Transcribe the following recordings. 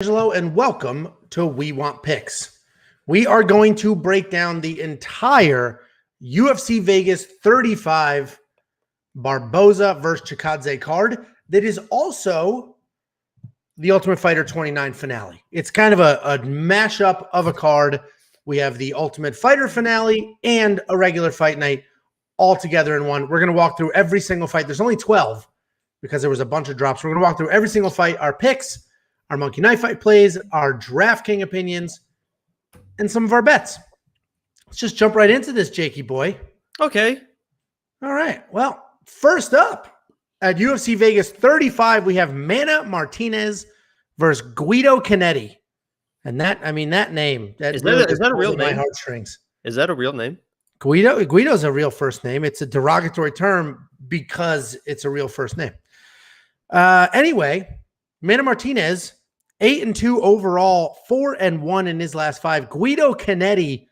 Angelo, and welcome to We Want Picks. We are going to break down the entire UFC Vegas 35 Barboza versus Chikadze card that is also the Ultimate Fighter 29 finale. It's kind of a mashup of a card. We have the Ultimate Fighter finale and a regular fight night all together in one. We're going to walk through every single fight. There's only 12 because there was a bunch of drops. We're going to walk through every single fight, our picks, our Monkey Knife Fight plays, our DraftKings opinions, and some of our bets. Let's just jump right into this, Jakey boy. Okay. All right. Well, first up at UFC Vegas 35, we have Mana Martinez versus Guido Canetti. And that name. Is that a real name? My heartstrings. Is that a real name? Guido's a real first name. It's a derogatory term because it's a real first name. Anyway, Mana Martinez, 8-2 overall, 4-1 in his last five. Guido Canetti,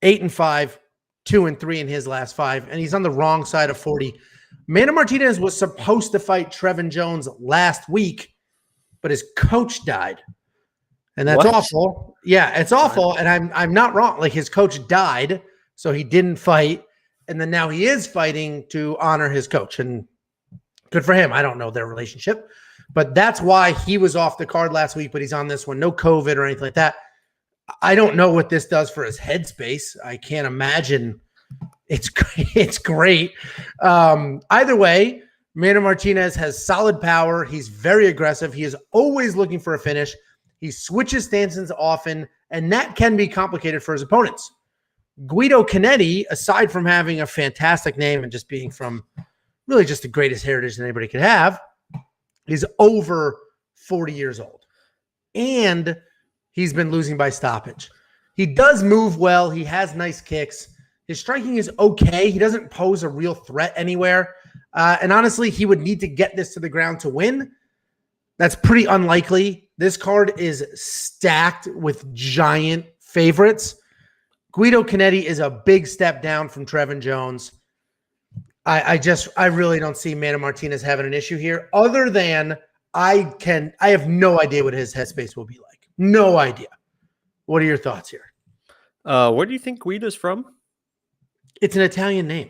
8-5, 2-3 in his last five, and he's on the wrong side of 40. Mana Martinez was supposed to fight Trevin Jones last week, but his coach died, and that's awful. Yeah, it's awful, and I'm not wrong. Like, his coach died, so he didn't fight, and then now he is fighting to honor his coach, and good for him. I don't know their relationship. But that's why he was off the card last week, but he's on this one. No COVID or anything like that. I don't know what this does for his headspace. I can't imagine. It's great. Either way, Mana Martinez has solid power. He's very aggressive. He is always looking for a finish. He switches stances often, and that can be complicated for his opponents. Guido Canetti, aside from having a fantastic name and just being from really just the greatest heritage that anybody could have, he's over 40 years old, and he's been losing by stoppage. He does move well. He has nice kicks. His striking is okay. He doesn't pose a real threat anywhere. And honestly, he would need to get this to the ground to win. That's pretty unlikely. This card is stacked with giant favorites. Guido Canetti is a big step down from Trevin Jones. I really don't see Mana Martinez having an issue here, other than I have no idea what his headspace will be like. No idea. What are your thoughts here? Where do you think Guido's from? It's an Italian name.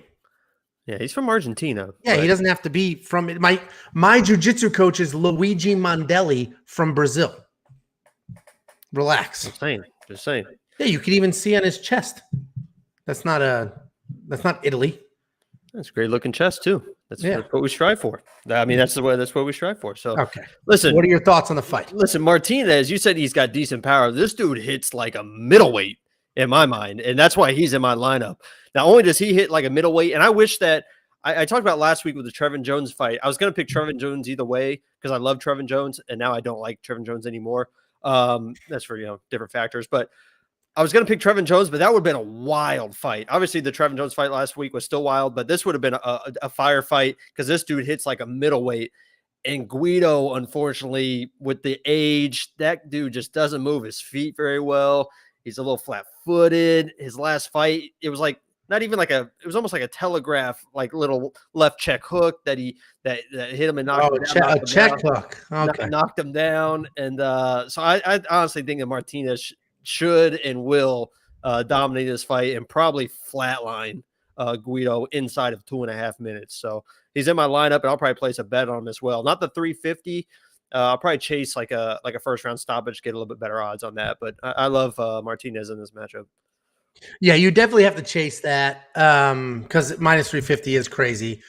Yeah, he's from Argentina. Yeah, he doesn't have to be from it. My jiu-jitsu coach is Luigi Mondelli from Brazil. Relax. Just saying. Yeah, you could even see on his chest. That's not Italy. That's a great looking chest too. That's what we strive for. I mean, that's what we strive for. So, okay. Listen, what are your thoughts on the fight? Listen, Martinez, you said he's got decent power. This dude hits like a middleweight in my mind, and that's why he's in my lineup. Not only does he hit like a middleweight, and I wish that I talked about last week with the Trevin Jones fight. I was going to pick Trevin Jones either way because I love Trevin Jones, and now I don't like Trevin Jones anymore. That's for different factors, but I was going to pick Trevin Jones, but that would have been a wild fight. Obviously, the Trevin Jones fight last week was still wild, but this would have been a fire fight because this dude hits like a middleweight. And Guido, unfortunately, with the age, that dude just doesn't move his feet very well. He's a little flat-footed. His last fight, it was like it was almost like a telegraph, like little left check hook that hit him and knocked him down. A check hook. Okay. Knocked him down. And so I honestly think that Martinez should and will dominate this fight and probably flatline Guido inside of 2.5 minutes. So he's in my lineup, and I'll probably place a bet on him as well. Not the 350. I'll probably chase like a first round stoppage, get a little bit better odds on that. But I love Martinez in this matchup. Yeah, you definitely have to chase that because minus 350 is crazy.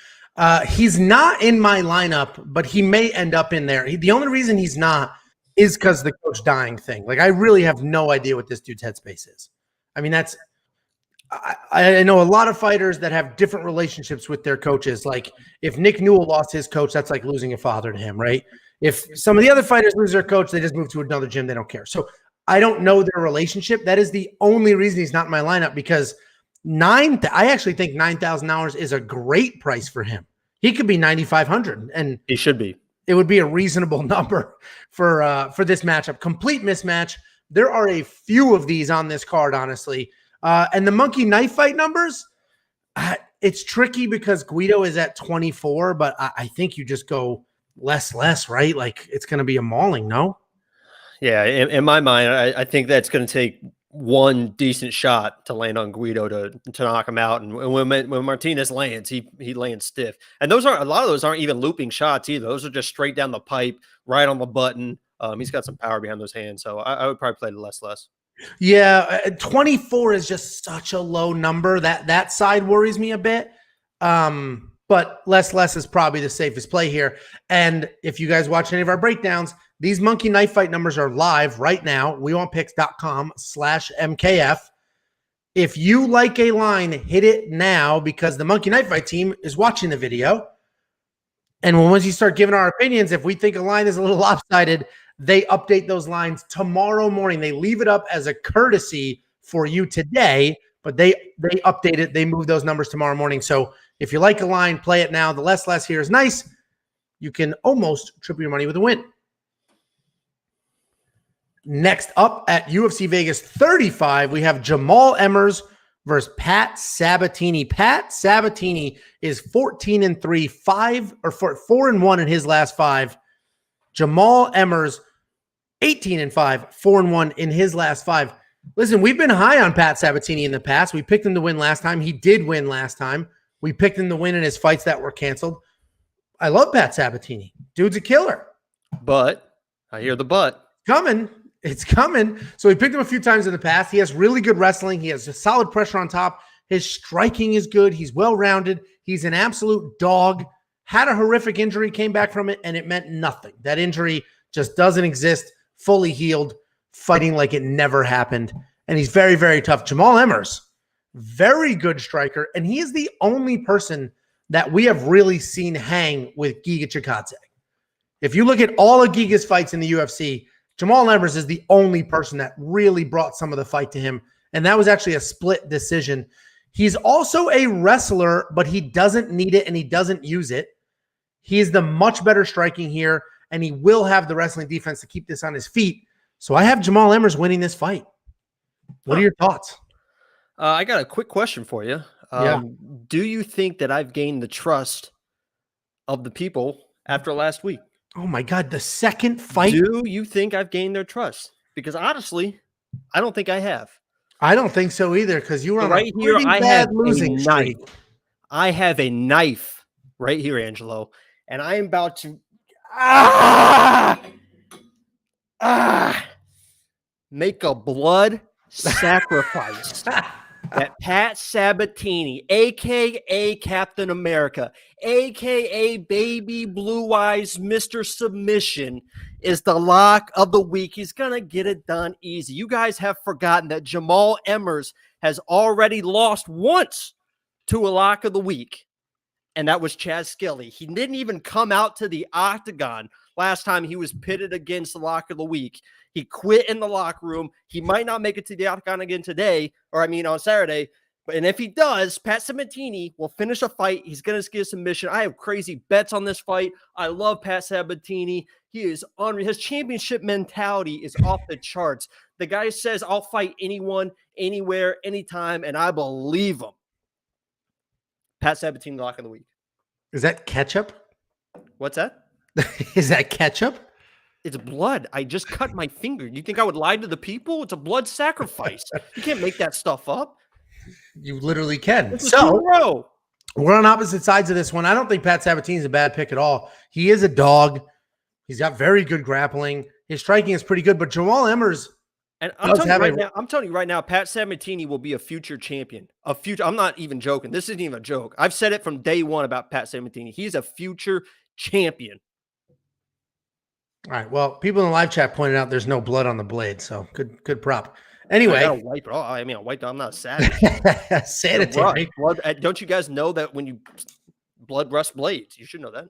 He's not in my lineup, but he may end up in there. The only reason he's not is because the coach dying thing. Like, I really have no idea what this dude's headspace is. I mean, I know a lot of fighters that have different relationships with their coaches. Like, if Nick Newell lost his coach, that's like losing a father to him, right? If some of the other fighters lose their coach, they just move to another gym. They don't care. So I don't know their relationship. That is the only reason he's not in my lineup, because I actually think $9,000 is a great price for him. He could be 9,500, and he should be. It would be a reasonable number for this matchup. Complete mismatch. There are a few of these on this card, honestly. And the Monkey Knife Fight numbers, it's tricky because Guido is at 24, but I think you just go less, right? Like, it's going to be a mauling, no? Yeah, in my mind, I think that's going to take one decent shot to land on Guido to knock him out. And when Martinez lands, he lands stiff. And a lot of those aren't even looping shots either. Those are just straight down the pipe, right on the button. He's got some power behind those hands, so I would probably play the less. Yeah, 24 is just such a low number. That side worries me a bit. But less is probably the safest play here. And if you guys watch any of our breakdowns, these monkey knife fight numbers are live right now. WeWantPicks.com/MKF. If you like a line, hit it now because the monkey knife fight team is watching the video. And once you start giving our opinions, if we think a line is a little lopsided, they update those lines tomorrow morning. They leave it up as a courtesy for you today, but they update it. They move those numbers tomorrow morning. So if you like a line, play it now. The less here is nice. You can almost triple your money with a win. Next up at UFC Vegas 35, we have Jamal Emmers versus Pat Sabatini. Pat Sabatini is 14-3, 4-1 in his last 5. Jamal Emmers, 18-5, 4-1 in his last 5. Listen, we've been high on Pat Sabatini in the past. We picked him to win last time. He did win last time. We picked him to win in his fights that were canceled. I love Pat Sabatini. Dude's a killer. But I hear the but. It's coming. So we picked him a few times in the past. He has really good wrestling. He has a solid pressure on top. His striking is good. He's well-rounded. He's an absolute dog. Had a horrific injury, came back from it, and it meant nothing. That injury just doesn't exist. Fully healed, fighting like it never happened. And he's very, very tough. Jamal Emmers, very good striker, and he is the only person that we have really seen hang with Giga Chikadze. If you look at all of Giga's fights in the UFC, Jamal Emmers is the only person that really brought some of the fight to him, and that was actually a split decision. He's also a wrestler, but he doesn't need it, and he doesn't use it. He is the much better striking here, and he will have the wrestling defense to keep this on his feet. So I have Jamal Emmers winning this fight. What are your thoughts? I got a quick question for you. Do you think that I've gained the trust of the people after last week? Oh, my God. The second fight? Do you think I've gained their trust? Because honestly, I don't think I have. I don't think so either because you were on right a here. I bad have losing a streak. knife. I have a knife right here, Angelo, and I am about to make a blood sacrifice that Pat Sabatini, a.k.a. Captain America, a.k.a. Baby Blue Eyes, Mr. Submission, is the lock of the week. He's going to get it done easy. You guys have forgotten that Jamal Emmers has already lost once to a lock of the week, and that was Chaz Skelly. He didn't even come out to the octagon last time he was pitted against the lock of the week. He quit in the locker room. He might not make it to the octagon again today, on Saturday. And if he does, Pat Sabatini will finish a fight. He's going to get a submission. I have crazy bets on this fight. I love Pat Sabatini. He is his championship mentality is off the charts. The guy says, I'll fight anyone, anywhere, anytime, and I believe him. Pat Sabatini, lock of the week. Is that ketchup? What's that? Is that ketchup? It's blood. I just cut my finger. You think I would lie to the people? It's a blood sacrifice. You can't make that stuff up. You literally can. So we're on opposite sides of this one. I don't think Pat Sabatini is a bad pick at all. He is a dog. He's got very good grappling. His striking is pretty good, but Jamal Emmers. And I'm telling you right now, Pat Sabatini will be a future champion. I'm not even joking. This isn't even a joke. I've said it from day one about Pat Sabatini. He's a future champion. All right. Well, people in the live chat pointed out there's no blood on the blade, so good prop. Anyway, I wipe it off. I mean, I'm not a savage. Sanitary. Blood, don't you guys know that when you blood rust blades? You should know that.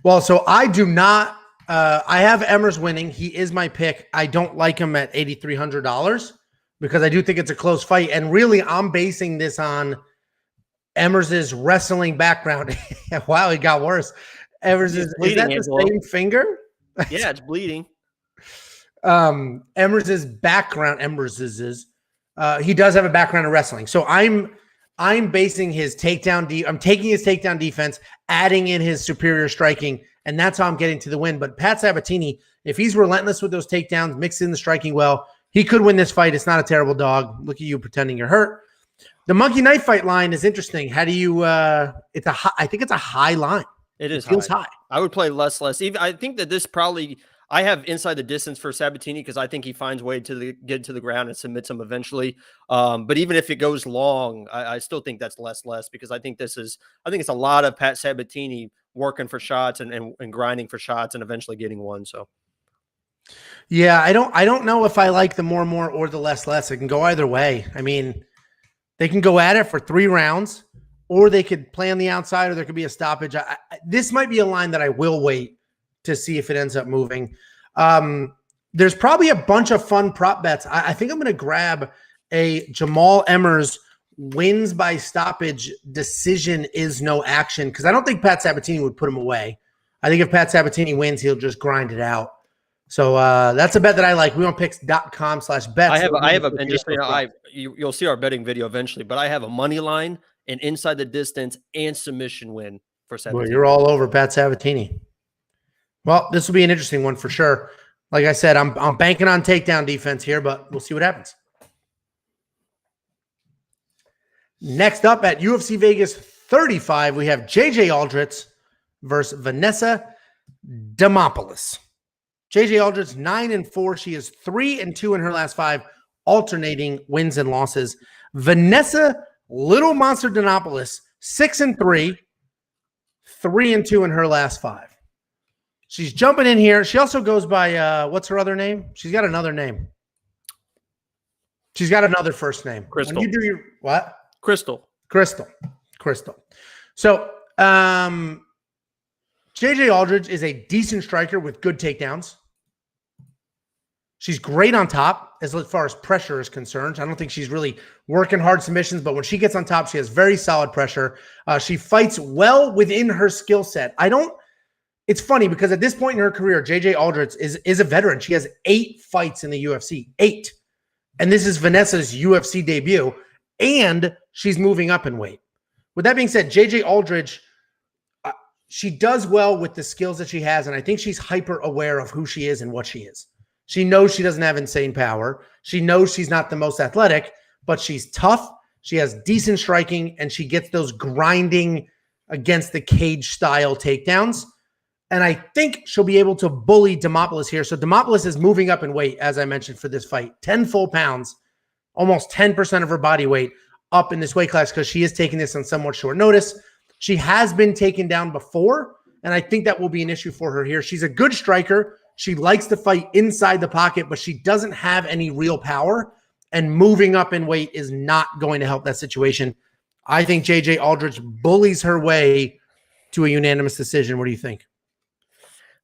Well, so I do not. I have Emmers winning. He is my pick. I don't like him at $8,300 because I do think it's a close fight. And really, I'm basing this on Emmers' wrestling background. Wow, it got worse. Emmers is that the same finger? Yeah, it's bleeding. Emmers' background. He does have a background in wrestling. So I'm basing his takedown. I'm taking his takedown defense, adding in his superior striking, and that's how I'm getting to the win. But Pat Sabatini, if he's relentless with those takedowns, mixed in the striking well, he could win this fight. It's not a terrible dog. Look at you pretending you're hurt. The Monkey Knife Fight line is interesting. How do you? I think it's a high line. It is. It feels high. I would play less. Even I think that this probably. I have inside the distance for Sabatini because I think he finds a way to get to the ground and submits him eventually. But even if it goes long, I still think that's less because I think it's a lot of Pat Sabatini working for shots and grinding for shots and eventually getting one. So. Yeah, I don't know if I like the more or the less. It can go either way. I mean, they can go at it for 3 rounds, or they could play on the outside, or there could be a stoppage. This might be a line that I will wait to see if it ends up moving. There's probably a bunch of fun prop bets. I think I'm going to grab a Jamal Emmers wins by stoppage, decision is no action, because I don't think Pat Sabatini would put him away. I think if Pat Sabatini wins, he'll just grind it out. So that's a bet that I like. WeWantPicks.com/bets. I have a, and just you'll see our betting video eventually, but I have a money line, an inside the distance, and submission win for Sabatini. Well, you're all over Pat Sabatini. Well, this will be an interesting one for sure. Like I said, I'm banking on takedown defense here, but we'll see what happens. Next up at UFC Vegas 35, we have JJ Aldrich versus Vanessa Demopoulos. JJ Aldrich 9-4. She is 3-2 in her last 5, alternating wins and losses. Vanessa Little Monster Demopoulos 6-3, 3-2 in her last 5. She's jumping in here. She also goes by, what's her other name? She's got another name. She's got another first name. Crystal. When you do your, what? Crystal. So, JJ Aldrich is a decent striker with good takedowns. She's great on top as far as pressure is concerned. I don't think she's really working hard submissions, but when she gets on top, she has very solid pressure. She fights well within her skill set. It's funny because at this point in her career, JJ Aldrich is a veteran. She has 8 fights in the UFC, 8. And this is Vanessa's UFC debut, and she's moving up in weight. With that being said, JJ Aldrich, she does well with the skills that she has, and I think she's hyper aware of who she is and what she is. She knows she doesn't have insane power. She knows she's not the most athletic, but she's tough. She has decent striking, and she gets those grinding against the cage style takedowns. And I think she'll be able to bully Demopoulos here. So Demopoulos is moving up in weight, as I mentioned, for this fight. 10 full pounds, almost 10% of her body weight up in this weight class because she is taking this on somewhat short notice. She has been taken down before, and I think that will be an issue for her here. She's a good striker. She likes to fight inside the pocket, but she doesn't have any real power, and moving up in weight is not going to help that situation. I think JJ Aldrich bullies her way to a unanimous decision. What do you think?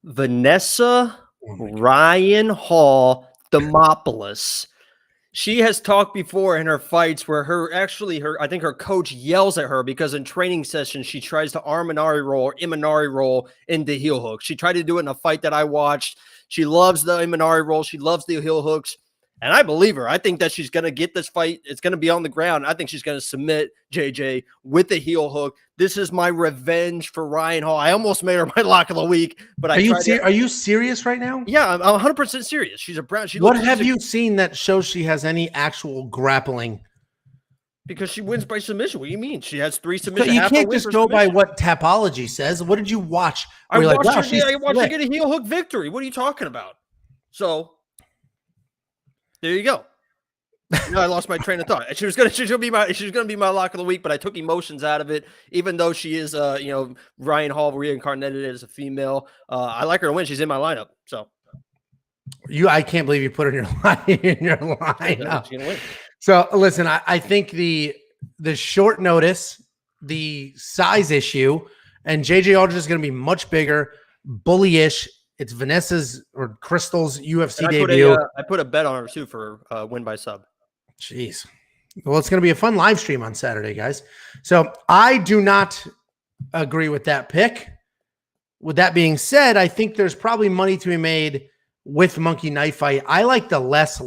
Vanessa Ryan Hall Demopoulos. She has talked before in her fights where I think her coach yells at her because in training sessions she tries to Arminari roll or Imanari roll into heel hooks. She tried to do it in a fight that I watched. She loves the Imanari roll. She loves the heel hooks. And I believe her. I think that she's going to get this fight. It's going to be on the ground. I think she's going to submit JJ with the heel hook. This is my revenge for Ryan Hall. I almost made her my lock of the week, but are you serious right now? Yeah, I'm 100% serious. She's a brown. What have you seen that shows she has any actual grappling? Because she wins by submission. What do you mean? She has 3 submissions. So you can't just go by what Tapology says. What did you watch? I watched her get a heel hook victory. What are you talking about? So there you go. I lost my train of thought. She's gonna be my lock of the week, but I took emotions out of it. Even though she is, Ryan Hall reincarnated as a female. I like her to win. She's in my lineup. So I can't believe you put her in your lineup. She's gonna win. So listen, I think the short notice, the size issue, and JJ Aldrich is going to be much bigger, bullyish. It's Vanessa's or Crystal's UFC debut. I put a bet on her too for win by sub. Jeez. Well, it's going to be a fun live stream on Saturday, guys. So I do not agree with that pick. With that being said, I think there's probably money to be made with Monkey Knife Fight. I like the less.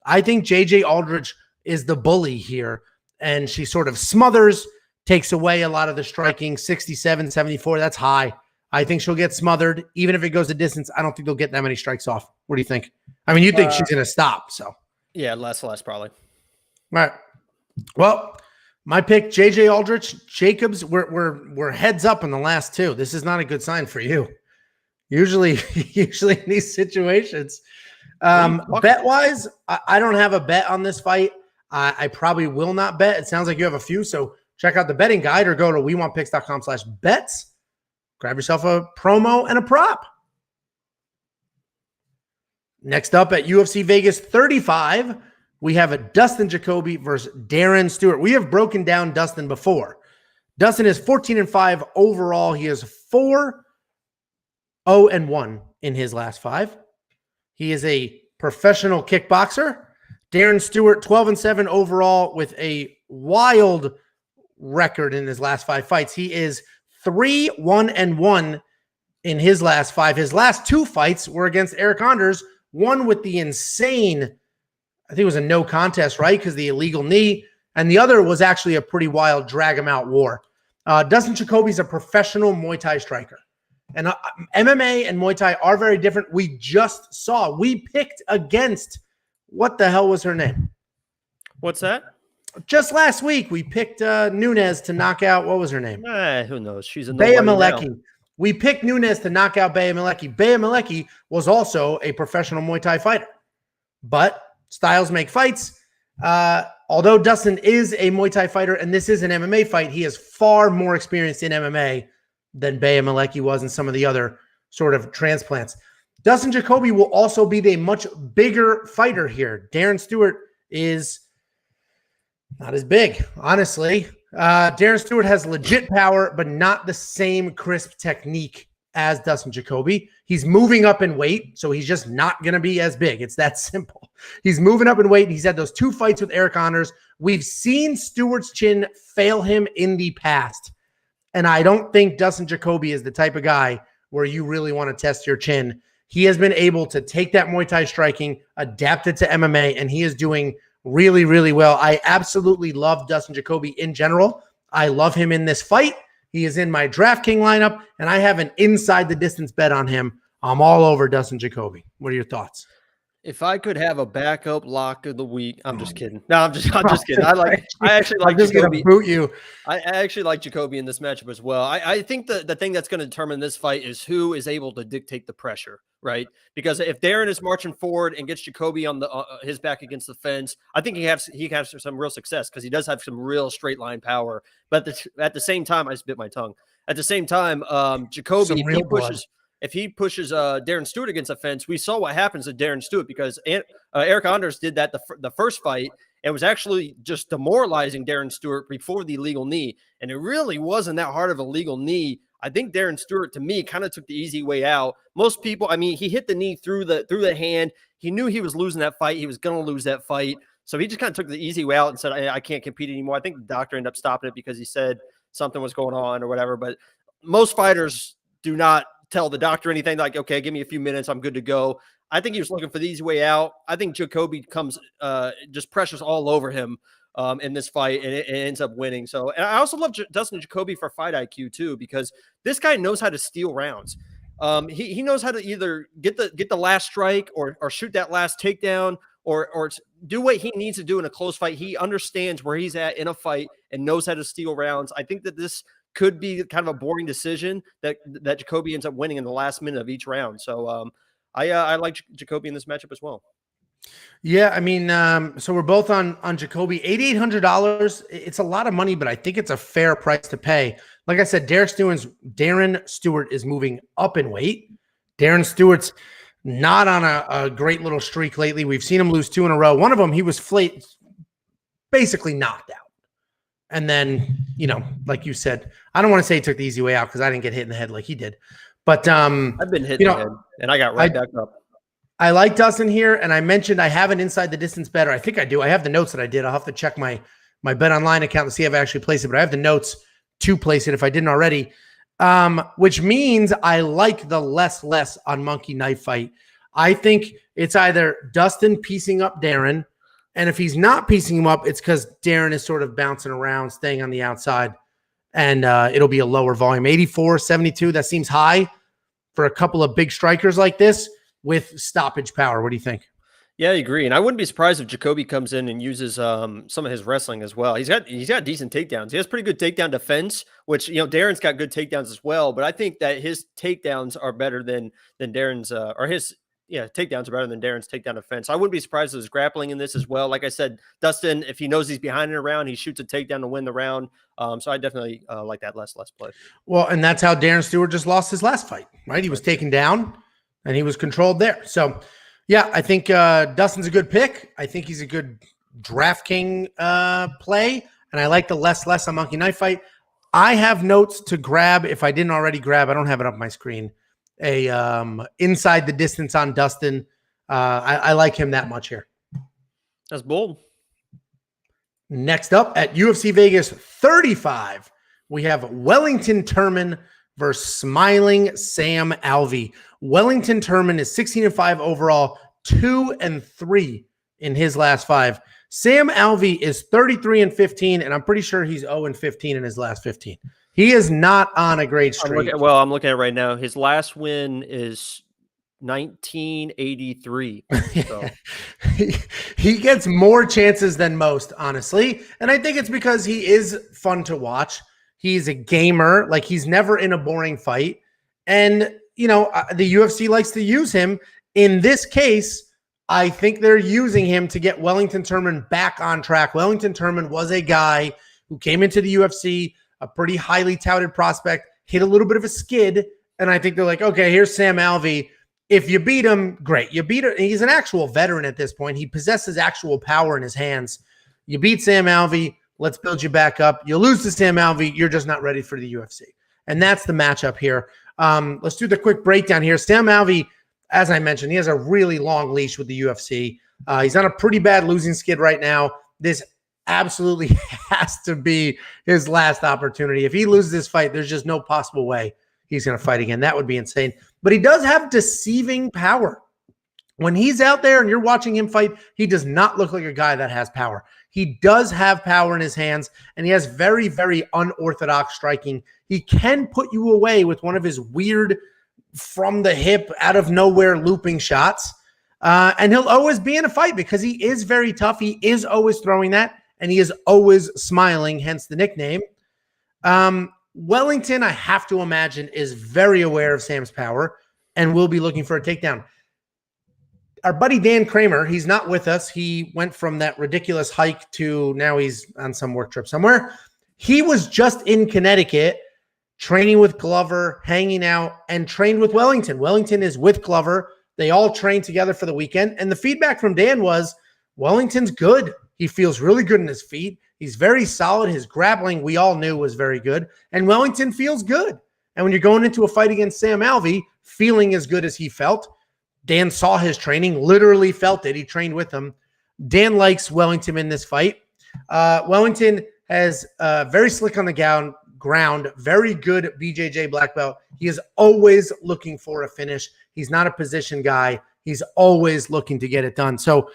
I think JJ Aldrich is the bully here, and she sort of smothers, takes away a lot of the striking. 67, 74, that's high. I think she'll get smothered. Even if it goes a distance, I don't think they'll get that many strikes off. What do you think? I mean, you think she's going to stop, so. Yeah, less probably. All right. Well, my pick, JJ Aldrich, Jacobs, we're heads up in the last two. This is not a good sign for you. Usually in these situations. Bet-wise, I don't have a bet on this fight. I probably will not bet. It sounds like you have a few, so check out the betting guide or go to wewantpicks.com/bets. Grab yourself a promo and a prop. Next up at UFC Vegas 35, we have a Dustin Jacoby versus Darren Stewart. We have broken down Dustin before. Dustin is 14-5 overall. He is 4-0-1 in his last 5. He is a professional kickboxer. Darren Stewart, 12-7 overall with a wild record in his last 5 fights. He is 3-1-1 in his last 5. His last 2 fights were against Eric Anders, one with the insane, I think it was a no contest, right? Because the illegal knee, and the other was actually a pretty wild drag him out war. Dustin Jacoby is a professional Muay Thai striker. And MMA and Muay Thai are very different. We picked against, what the hell was her name? What's that? Just last week, we picked Nunes to knock out, what was her name? Who knows? She's in Bea Malecki. We picked Nunes to knock out Bea Malecki. Bea Malecki was also a professional Muay Thai fighter. But styles make fights. Although Dustin is a Muay Thai fighter and this is an MMA fight, he is far more experienced in MMA than Bea Malecki was in some of the other sort of transplants. Dustin Jacoby will also be the much bigger fighter here. Darren Stewart is not as big, honestly. Darren Stewart has legit power, but not the same crisp technique as Dustin Jacoby. He's moving up in weight, so he's just not going to be as big. It's that simple. He's moving up in weight, and he's had those 2 fights with Eric Anders. We've seen Stewart's chin fail him in the past, and I don't think Dustin Jacoby is the type of guy where you really want to test your chin. He has been able to take that Muay Thai striking, adapt it to MMA, and he is doing really, really well. I absolutely love Dustin Jacoby in general. I love him in this fight. He is in my DraftKings lineup, and I have an inside the distance bet on him. I'm all over Dustin Jacoby. What are your thoughts? If I could have a backup lock of the week, I'm just kidding. No, I'm just kidding. I actually like Jacoby. Boot you. I actually like Jacoby in this matchup as well. I think the thing that's going to determine this fight is who is able to dictate the pressure, right? Because if Darren is marching forward and gets Jacoby on his back against the fence, I think he has some real success because he does have some real straight line power. But at the same time, I just bit my tongue. At the same time, Jacoby, if he pushes Darren Stewart against the fence, we saw what happens to Darren Stewart because Eric Anders did that the first fight and was actually just demoralizing Darren Stewart before the illegal knee. And it really wasn't that hard of a legal knee. I think Darren Stewart, to me, kind of took the easy way out. Most people, I mean, he hit the knee through the hand. He knew he was losing that fight. He was going to lose that fight. So he just kind of took the easy way out and said, I can't compete anymore. I think the doctor ended up stopping it because he said something was going on or whatever. But most fighters do not tell the doctor anything like, okay, give me a few minutes, I'm good to go. I think he was looking for the easy way out. I think Jacoby comes just pressures all over him in this fight, and it ends up winning. So, and I also love Dustin Jacoby for fight IQ too, because this guy knows how to steal rounds. He knows how to either get the last strike or shoot that last takedown or do what he needs to do in a close fight. He understands where he's at in a fight and knows how to steal rounds. I think that this could be kind of a boring decision that Jacoby ends up winning in the last minute of each round. So I like Jacoby in this matchup as well. Yeah, I mean, so we're both on Jacoby. $8,800. It's a lot of money, but I think it's a fair price to pay. Like I said, Darren Stewart is moving up in weight. Darren Stewart's not on a great little streak lately. We've seen him lose 2 in a row. One of them, he was basically knocked out. And then, like you said, I don't want to say he took the easy way out because I didn't get hit in the head like he did. But I've been hit in the head, and I got back up. I like Dustin here, and I mentioned I have an inside the distance bet, or I think I do. I have the notes that I did. I'll have to check my Bet Online account to see if I actually placed it, but I have the notes to place it if I didn't already, which means I like the less on Monkey Knife Fight. I think it's either Dustin piecing up Darren, and if he's not piecing him up, it's because Darren is sort of bouncing around, staying on the outside. and it'll be a lower volume. 84, 72, that seems high for a couple of big strikers like this with stoppage power. What do you think? Yeah, I agree, and I wouldn't be surprised if Jacoby comes in and uses some of his wrestling as well. He's got decent takedowns. He has pretty good takedown defense, which Darren's got good takedowns as well. But I think that his takedowns are better than Darren's, or his takedowns are better than Darren's takedown defense. I wouldn't be surprised if there's grappling in this as well. Like I said, Dustin, if he knows he's behind in a round, he shoots a takedown to win the round. So I definitely like that less play. Well, and that's how Darren Stewart just lost his last fight, right? He was taken down and he was controlled there. So. Yeah, I think Dustin's a good pick. I think he's a good DraftKings play, and I like the less on Monkey Knife Fight. I have notes to grab, if I didn't already grab, I don't have it up my screen, inside the distance on Dustin. I like him that much here. That's bold. Next up at UFC Vegas 35, we have Wellington Turman versus Smiling Sam Alvey. Wellington Turman is 16-5 overall, 2-3 in his last 5. Sam Alvey is 33-15, and I'm pretty sure he's 0-15 in his last 15. He is not on a great streak. I'm looking at it right now. His last win is 1983. So. He gets more chances than most, honestly, and I think it's because he is fun to watch. He's a gamer. Like, he's never in a boring fight. And, the UFC likes to use him. In this case, I think they're using him to get Wellington Turman back on track. Wellington Turman was a guy who came into the UFC, a pretty highly touted prospect, hit a little bit of a skid. And I think they're like, okay, here's Sam Alvey. If you beat him, great. You beat him. He's an actual veteran at this point. He possesses actual power in his hands. You beat Sam Alvey. Let's build you back up. You lose to Sam Alvey. You're just not ready for the UFC. And that's the matchup here. Let's do the quick breakdown here. Sam Alvey, as I mentioned, he has a really long leash with the UFC. He's on a pretty bad losing skid right now. This absolutely has to be his last opportunity. If he loses this fight, there's just no possible way he's going to fight again. That would be insane. But he does have deceiving power. When he's out there and you're watching him fight, he does not look like a guy that has power. He does have power in his hands, and he has very, very unorthodox striking. He can put you away with one of his weird from the hip, out of nowhere looping shots. And he'll always be in a fight because he is very tough. He is always throwing that, and he is always smiling, hence the nickname. Wellington, I have to imagine, is very aware of Sam's power and will be looking for a takedown. Our buddy Dan Kramer, he's not with us. He went from that ridiculous hike to now he's on some work trip somewhere. He was just in Connecticut training with Glover, hanging out, and trained with Wellington. Wellington is with Glover. They all trained together for the weekend. And the feedback from Dan was Wellington's good. He feels really good in his feet. He's very solid. His grappling, we all knew, was very good. And Wellington feels good. And when you're going into a fight against Sam Alvey, feeling as good as he felt, Dan saw his training, literally felt it. He trained with him. Dan likes Wellington in this fight. Wellington has very slick on the ground, very good BJJ black belt. He is always looking for a finish. He's not a position guy. He's always looking to get it done. So,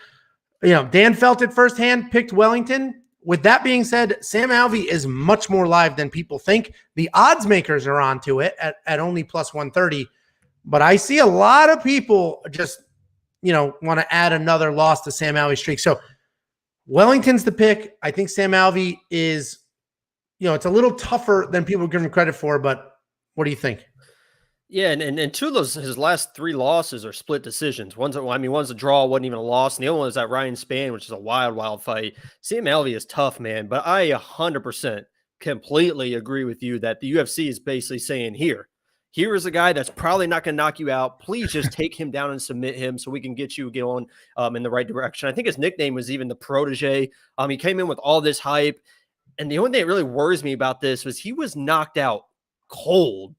Dan felt it firsthand, picked Wellington. With that being said, Sam Alvey is much more live than people think. The odds makers are onto it at only plus 130. But I see a lot of people just, want to add another loss to Sam Alvey's streak. So Wellington's the pick. I think Sam Alvey is, it's a little tougher than people give him credit for, but what do you think? Yeah, and two of his last 3 losses are split decisions. One's a draw, wasn't even a loss, and the other one is that Ryan Spann, which is a wild fight. Sam Alvey is tough, man, but I 100% completely agree with you that the UFC is basically saying, here is a guy that's probably not going to knock you out. Please just take him down and submit him so we can get you going in the right direction. I think his nickname was even the protege. He came in with all this hype, and the only thing that really worries me about this was he was knocked out cold.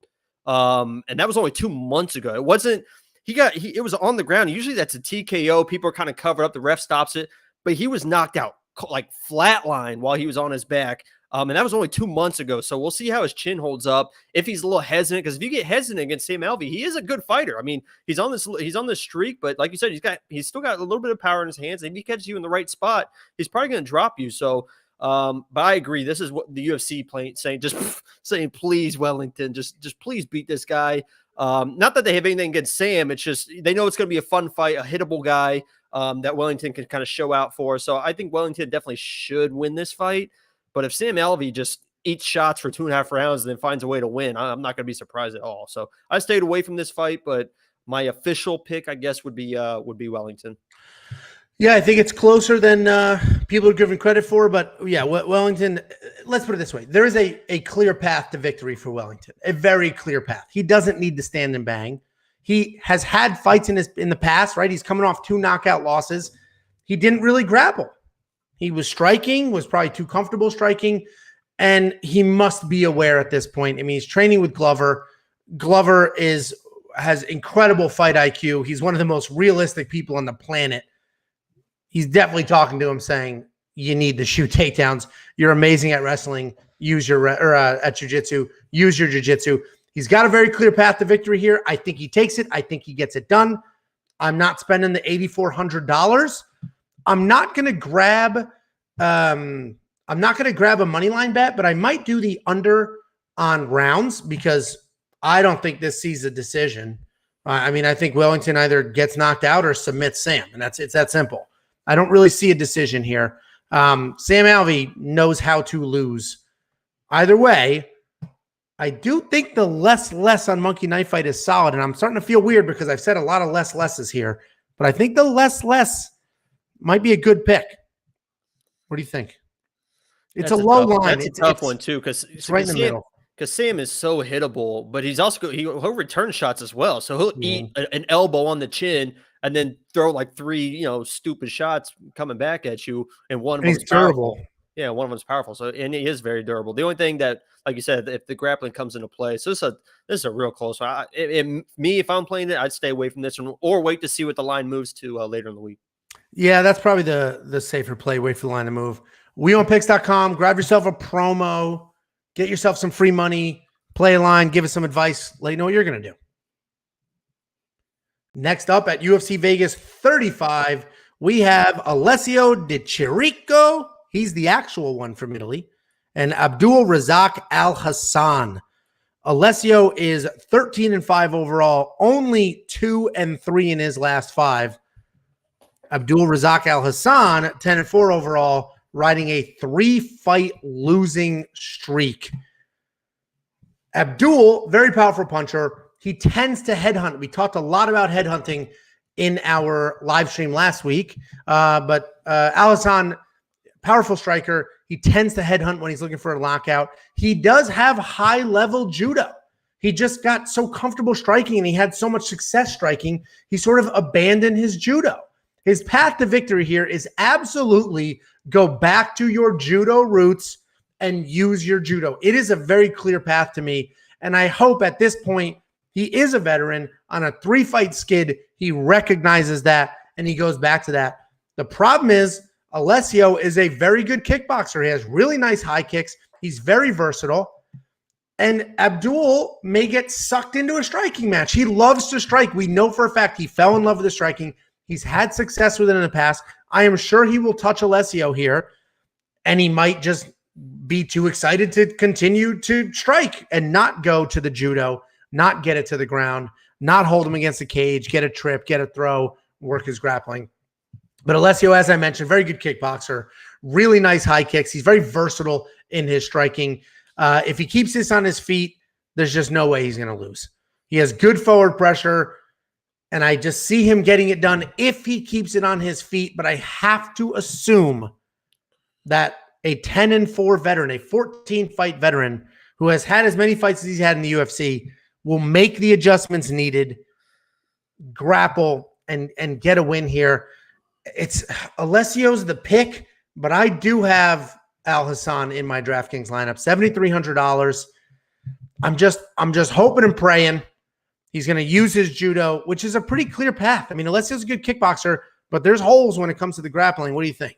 And that was only 2 months ago. It wasn't, it was on the ground. Usually that's a TKO. People are kind of covered up. The ref stops it, but he was knocked out like flatline while he was on his back. And that was only 2 months ago. So we'll see how his chin holds up. If he's a little hesitant, because if you get hesitant against Sam Alvey, he is a good fighter. I mean, he's on this streak, but like you said, he's still got a little bit of power in his hands. And if he catches you in the right spot, he's probably going to drop you. So But I agree. This is what the UFC saying, just saying, please, Wellington, just please beat this guy. Not that they have anything against Sam. It's just they know it's going to be a fun fight, a hittable guy that Wellington can kind of show out for. So I think Wellington definitely should win this fight. But if Sam Alvey just eats shots for 2.5 rounds and then finds a way to win, I'm not going to be surprised at all. So I stayed away from this fight, but my official pick, I guess, would be Wellington. Yeah, I think it's closer than people are giving credit for. But yeah, Wellington, let's put it this way. There is a clear path to victory for Wellington, a very clear path. He doesn't need to stand and bang. He has had fights in the past, right? He's coming off 2 knockout losses. He didn't really grapple. He was striking, was probably too comfortable striking, and he must be aware at this point. I mean, he's training with Glover. Glover has incredible fight IQ. He's one of the most realistic people on the planet. He's definitely talking to him saying, you need to shoot takedowns. You're amazing at wrestling. Use your at jiu-jitsu. Use your jiu-jitsu. He's got a very clear path to victory here. I think he takes it. I think he gets it done. I'm not spending the $8,400. I'm not going to grab a money line bet, but I might do the under on rounds because I don't think this sees a decision. I mean, I think Wellington either gets knocked out or submits Sam, and it's that simple. I don't really see a decision here. Sam Alvey knows how to lose. Either way, I do think the less on Monkey Knife Fight is solid, and I'm starting to feel weird because I've said a lot of lesses here, but I think the less might be a good pick. What do you think? It's a low line. It's a tough one too because it's right in the middle. Because Sam is so hittable, but he'll return shots as well. So he'll eat an elbow on the chin and then throw like 3, stupid shots coming back at you, and one of them is durable. Yeah, one of them is powerful. So, and he is very durable. The only thing that, like you said, if the grappling comes into play, so this is a real close one. If I'm playing it, I'd stay away from this one or wait to see what the line moves to later in the week. Yeah, that's probably the safer play. Wait for the line to move. WeOwnPicks.com. Grab yourself a promo. Get yourself some free money. Play a line. Give us some advice. Let you know what you're going to do. Next up at UFC Vegas 35, we have Alessio Di Chirico. He's the actual one from Italy. And Abdul Razak Al Hassan. Alessio is 13-5 overall, only 2-3 in his last 5. Abdul Razak Al Hassan, 10-4 overall, riding a 3-fight losing streak. Abdul, very powerful puncher. He tends to headhunt. We talked a lot about headhunting in our live stream last week. But Al Hassan, powerful striker. He tends to headhunt when he's looking for a lockout. He does have high-level judo. He just got so comfortable striking and he had so much success striking, he sort of abandoned his judo. His path to victory here is absolutely go back to your judo roots and use your judo. It is a very clear path to me, and I hope at this point he is a veteran on a 3-fight skid. He recognizes that, and he goes back to that. The problem is Alessio is a very good kickboxer. He has really nice high kicks. He's very versatile. And Abdul may get sucked into a striking match. He loves to strike. We know for a fact he fell in love with the striking. He's had success with it in the past. I am sure he will touch Alessio here, and he might just be too excited to continue to strike and not go to the judo, not get it to the ground, not hold him against the cage, get a trip, get a throw, work his grappling. But Alessio, as I mentioned, very good kickboxer, really nice high kicks. He's very versatile in his striking. If he keeps this on his feet, there's just no way he's going to lose. He has good forward pressure, and I just see him getting it done if he keeps it on his feet. But I have to assume that a 10-4 veteran, a 14-fight veteran who has had as many fights as he's had in the UFC will make the adjustments needed, grapple, and get a win here. It's Alessio's the pick, but I do have Al Hassan in my DraftKings lineup, $7,300. I'm just hoping and praying he's going to use his judo, which is a pretty clear path. I mean, Alessio's a good kickboxer, but there's holes when it comes to the grappling. What do you think?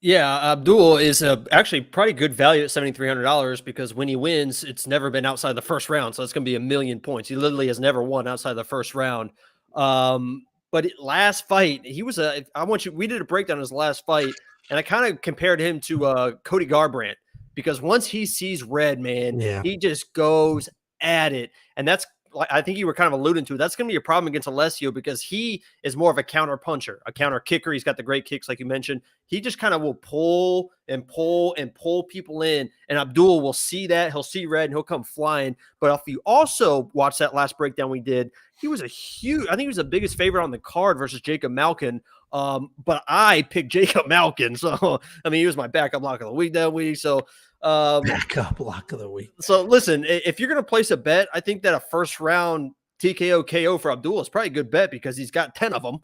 Yeah, Abdul is actually probably good value at $7,300 because when he wins, it's never been outside the first round. So it's going to be 1,000,000 points. He literally has never won outside the first round. But last fight, we did a breakdown of his last fight. And I kind of compared him to Cody Garbrandt, because once he sees red, man, he just goes at it. And that's, I think you were kind of alluding to, that's going to be a problem against Alessio, because he is more of a counter puncher, a counter kicker. He's got the great kicks, like you mentioned. He just kind of will pull and pull and pull people in, and Abdul will see that. He'll see red and he'll come flying. But if you also watch that last breakdown we did, he was I think he was the biggest favorite on the card versus Jacob Malkin. But I picked Jacob Malkin. So, I mean, he was my backup lock of the week that week. So, backup lock of the week. So listen, if you're going to place a bet, I think that a first round TKO KO for Abdul is probably a good bet, because he's got 10 of them.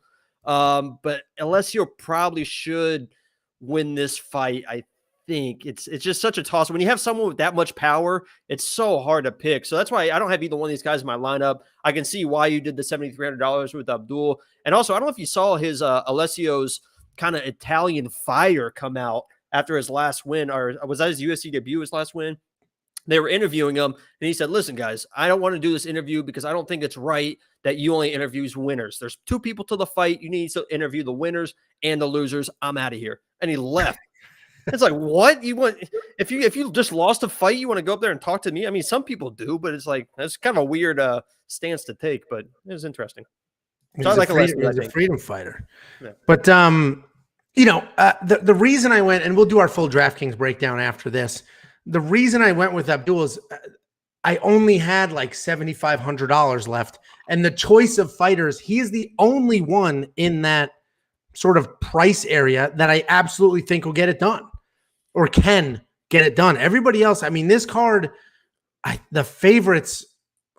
But Alessio probably should win this fight. I think it's just such a toss. When you have someone with that much power, it's so hard to pick. So that's why I don't have either one of these guys in my lineup. I can see why you did the $7,300 with Abdul. And also, I don't know if you saw his Alessio's kind of Italian fire come out after his last win, or was that his UFC debut, his last win? They were interviewing him, and he said, listen, guys, I don't want to do this interview because I don't think it's right that you only interviews winners. There's 2 people to the fight. You need to interview the winners and the losers. I'm out of here. And he left. It's like, what? You want, if you just lost a fight, you want to go up there and talk to me? I mean, some people do, but it's like, that's kind of a weird stance to take, but it was interesting. So He's a freedom fighter. Yeah. But, the reason I went, and we'll do our full DraftKings breakdown after this, the reason I went with Abdul is I only had like $7,500 left. And the choice of fighters, he is the only one in that sort of price area that I absolutely think will get it done or can get it done. Everybody else, I mean, this card, the favorites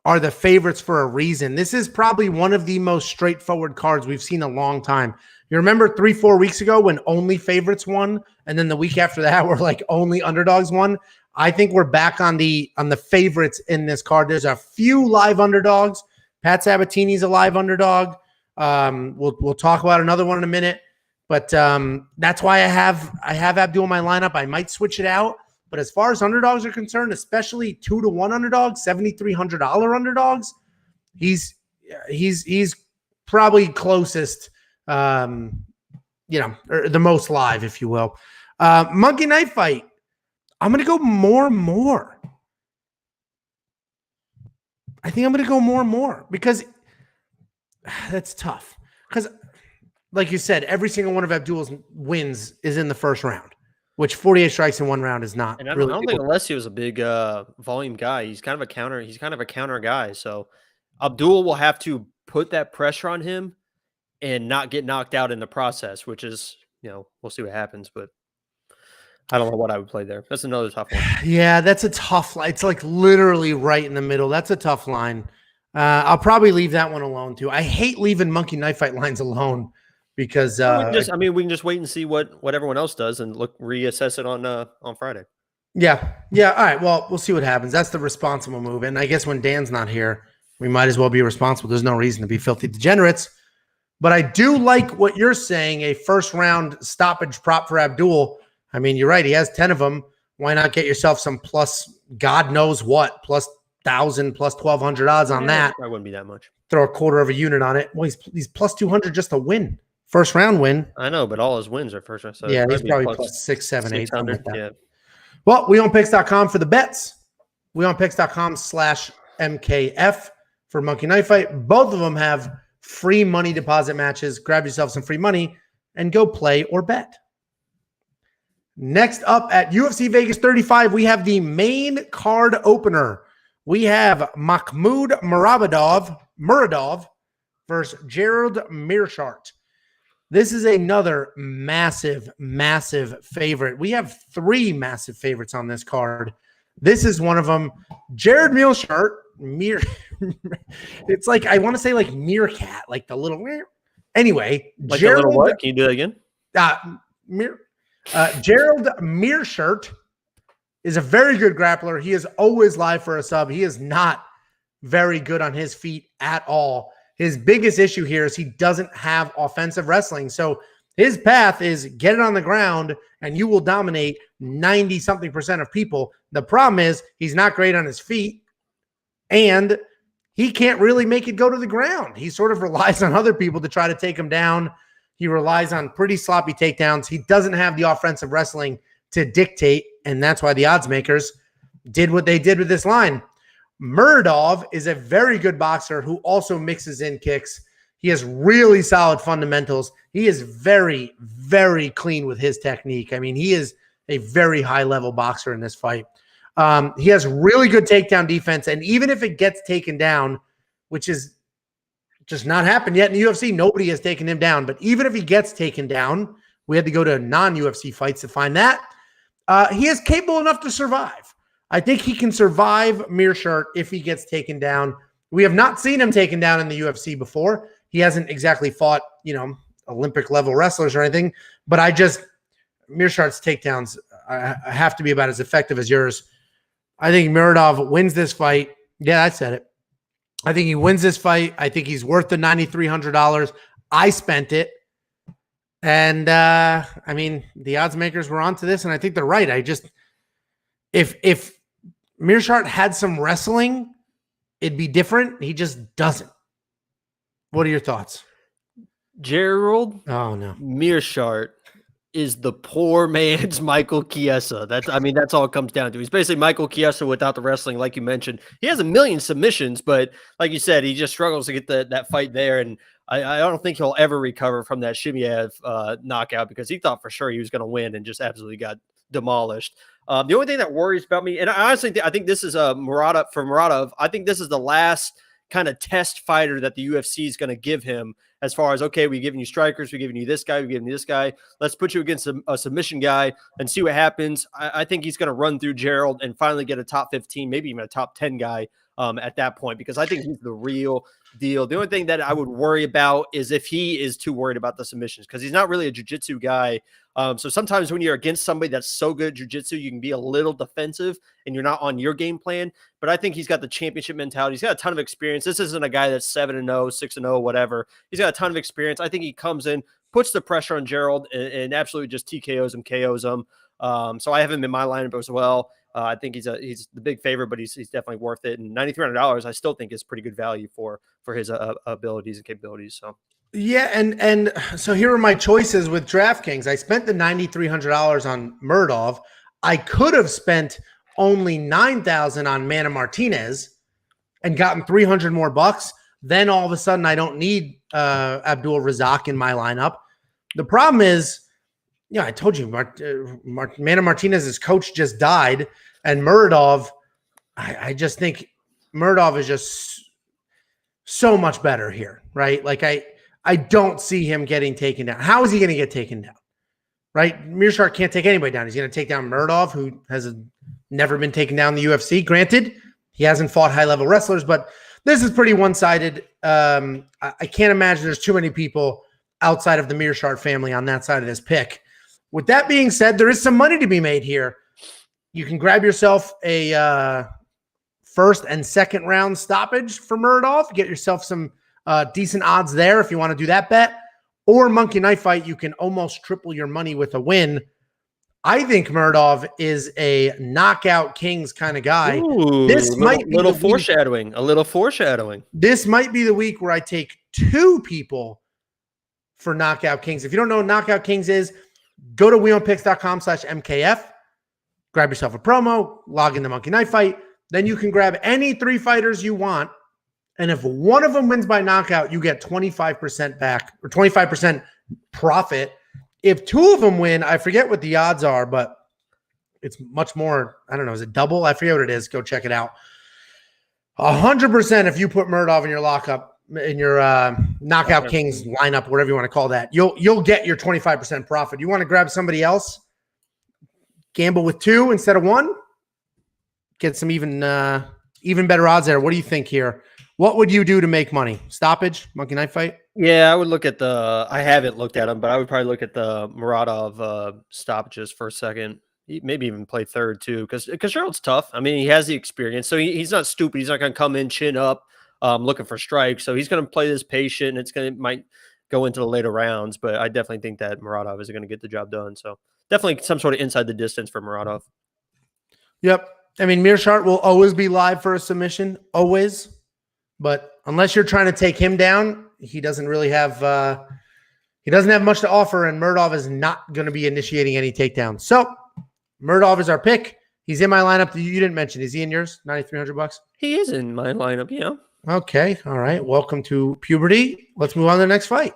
are the favorites for a reason. This is probably one of the most straightforward cards we've seen in a long time. You remember 3-4 weeks ago when only favorites won, and then the week after that were like only underdogs won? I think we're back on the favorites in this card. There's a few live underdogs. Pat Sabatini's a live underdog. We'll talk about another one in a minute, but that's why I have Abdul in my lineup. I might switch it out, but as far as underdogs are concerned, especially 2-to-1 underdogs, $7,300 underdogs, he's probably closest. Or the most live, if you will. Monkey Knife Fight. I'm going to go more. I think I'm going to go more because that's tough. Because, like you said, every single one of Abdul's wins is in the first round, which 48 strikes in one round is not. And I don't think Alessio is a big volume guy. He's kind of a counter guy. So Abdul will have to put that pressure on him and not get knocked out in the process, which is, we'll see what happens, but I don't know what I would play there. That's another tough one. Yeah, that's a tough line. It's like literally right in the middle. That's a tough line. I'll probably leave that one alone too. I hate leaving Monkey Knife Fight lines alone because we can just wait and see what everyone else does and reassess it on Friday. Yeah. All right. Well, we'll see what happens. That's the responsible move. And I guess when Dan's not here, we might as well be responsible. There's no reason to be filthy degenerates. But I do like what you're saying, a first round stoppage prop for Abdul. I mean, you're right. He has 10 of them. Why not get yourself some plus God knows what, plus 1,000, plus 1,200 odds on that? That wouldn't be that much. Throw a quarter of a unit on it. Well, he's plus 200 just to win. First round win. I know, but all his wins are first round. So yeah, he's probably plus 6, 7, 8. Like that. Yeah. Well, weonpicks.com for the bets. Weonpicks.com/MKF for Monkey Knife Fight. Both of them have free money deposit matches. Grab yourself some free money and go play or bet. Next up at UFC Vegas 35, we have the main card opener. We have Mahmoud Muradov versus Gerald Meerschaert. This is another massive favorite. We have 3 massive favorites on this card. This is one of them. Jared Meerschaert. It's like, I want to say like meerkat, like the little. Anyway, like Gerald, a little what? Can you do that again? Gerald Meerschaert is a very good grappler. He is always live for a sub. He is not very good on his feet at all. His biggest issue here is he doesn't have offensive wrestling. So his path is get it on the ground and you will dominate 90-something% of people. The problem is he's not great on his feet and he can't really make it go to the ground. He sort of relies on other people to try to take him down. He relies on pretty sloppy takedowns. He doesn't have the offensive wrestling to dictate, and that's why the odds makers did what they did with this line. Muradov is a very good boxer who also mixes in kicks. He has really solid fundamentals. He is very, very clean with his technique. I mean, he is a very high-level boxer in this fight. He has really good takedown defense, and even if it gets taken down, which is just not happened yet in the UFC, nobody has taken him down. But even if he gets taken down, we had to go to non-UFC fights to find that. He is capable enough to survive. I think he can survive Meerschaert if he gets taken down. We have not seen him taken down in the UFC before. He hasn't exactly fought, Olympic level wrestlers or anything, but Meerschaert's takedowns have to be about as effective as yours. I think Muradov wins this fight. Yeah, I said it. I think he wins this fight. I think he's worth the $9,300. I spent it. And the odds makers were onto this, and I think they're right. If Meerschaert had some wrestling, it'd be different. He just doesn't. What are your thoughts? Gerald Meerschaert is the poor man's Michael Chiesa. That's all it comes down to. He's basically Michael Chiesa without the wrestling, like you mentioned. He has a million submissions, but like you said, he just struggles to get that fight there. And I don't think he'll ever recover from that Shimiev knockout, because he thought for sure he was going to win and just absolutely got demolished. The only thing that worries about me, and I honestly I think this is Muradov. I think this is the last kind of test fighter that the UFC is going to give him, as far as, okay, we're giving you strikers, we're giving you this guy, we're giving you this guy. Let's put you against a submission guy and see what happens. I think he's going to run through Gerald and finally get a top 15, maybe even a top 10 guy at that point, because I think he's the real deal. The only thing that I would worry about is if he is too worried about the submissions, because he's not really a jiu-jitsu guy. So sometimes when you're against somebody that's so good at jiu-jitsu, you can be a little defensive and you're not on your game plan. But I think he's got the championship mentality. He's got a ton of experience. This isn't a guy that's 7-0, 6-0, whatever. He's got a ton of experience. I think he comes in, puts the pressure on Gerald, and absolutely just TKOs him, KOs him. So I have him in my lineup as well. I think he's the big favorite, but he's definitely worth it. And $9,300, I still think is pretty good value for his abilities and capabilities. So. Yeah, and so here are my choices with DraftKings. I spent the $9,300 on Muradov. I could have spent only $9,000 on Mana Martinez and gotten 300 more bucks. Then all of a sudden, I don't need Abdul Razak in my lineup. The problem is, I told you, Mana Martinez's coach just died, and Muradov, I just think Muradov is just so much better here, right? Like I don't see him getting taken down. How is he going to get taken down? Right? Meerschaert can't take anybody down. He's going to take down Muradov, who has never been taken down in the UFC. Granted, he hasn't fought high-level wrestlers, but this is pretty one-sided. I can't imagine there's too many people outside of the Meerschaert family on that side of this pick. With that being said, there is some money to be made here. You can grab yourself a first and second round stoppage for Muradov. Get yourself some decent odds there if you want to do that bet. Or Monkey Knife Fight, you can almost triple your money with a win. I think Muradov is a knockout kings kind of guy. Ooh, this might be a little foreshadowing. This might be the week where I take two people for knockout kings. If you don't know what knockout kings is, go to WeOwnPicks.com/MKF, grab yourself a promo, log into Monkey Knife Fight. Then you can grab any three fighters you want. And if one of them wins by knockout, you get 25% back, or 25% profit. If two of them win, I forget what the odds are, but it's much more. I don't know. Is it double? I forget what it is. Go check it out. 100% if you put Muradov in your lockup, in your knockout kings lineup, whatever you want to call that, you'll get your 25% profit. You want to grab somebody else, gamble with two instead of one, get some even better odds there. What do you think here? What would you do to make money? Stoppage, Monkey Knife Fight? Yeah, I would look at I haven't looked at them, but I would probably look at the Muradov stoppages for a second. Maybe even play third too, because Gerald's tough. I mean, he has the experience, so he's not stupid. He's not going to come in chin up, looking for strikes. So he's going to play this patient, and might go into the later rounds. But I definitely think that Muradov is going to get the job done. So definitely some sort of inside the distance for Muradov. Yep. I mean, Meerschaert will always be live for a submission, always. But unless you're trying to take him down, he doesn't really have He doesn't have much to offer, and Murdov is not going to be initiating any takedowns. So Murdov is our pick. He's in my lineup. You didn't mention. Is he in yours? $9,300. He is in my lineup. Yeah. Okay. All right. Welcome to puberty. Let's move on to the next fight.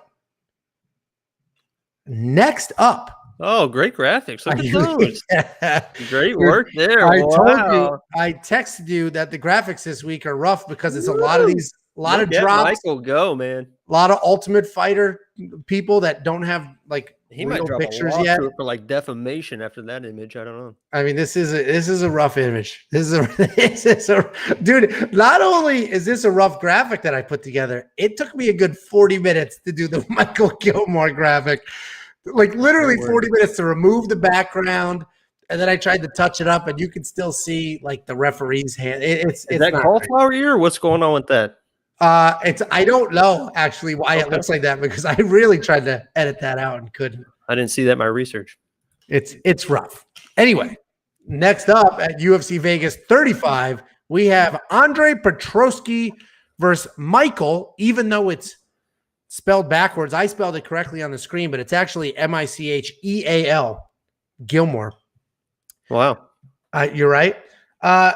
Next up. Oh, great graphics. Look at those. Yeah. Great work there. I told you, Wow. I texted you that the graphics this week are rough because it's a lot of these, a lot Look of at drops, Michael go, man. a lot of Ultimate Fighter people that don't have like He might real drop pictures a yet. lawsuit for like defamation after that image. I don't know. I mean, this is a rough image. This is a dude. Not only is this a rough graphic that I put together, it took me a good 40 minutes to do the Michael Gilmore graphic. Like literally 40 minutes to remove the background, and then I tried to touch it up, and you can still see like the referee's hand. It's that cauliflower ear? What's going on with that? I don't know actually why it looks like that because I really tried to edit that out and couldn't. I didn't see that in my research. It's rough. Anyway, next up at UFC Vegas 35, we have Andre Petroski versus Michael, even though it's spelled backwards. I spelled it correctly on the screen, but it's actually Micheal Gilmore. Wow. You're right.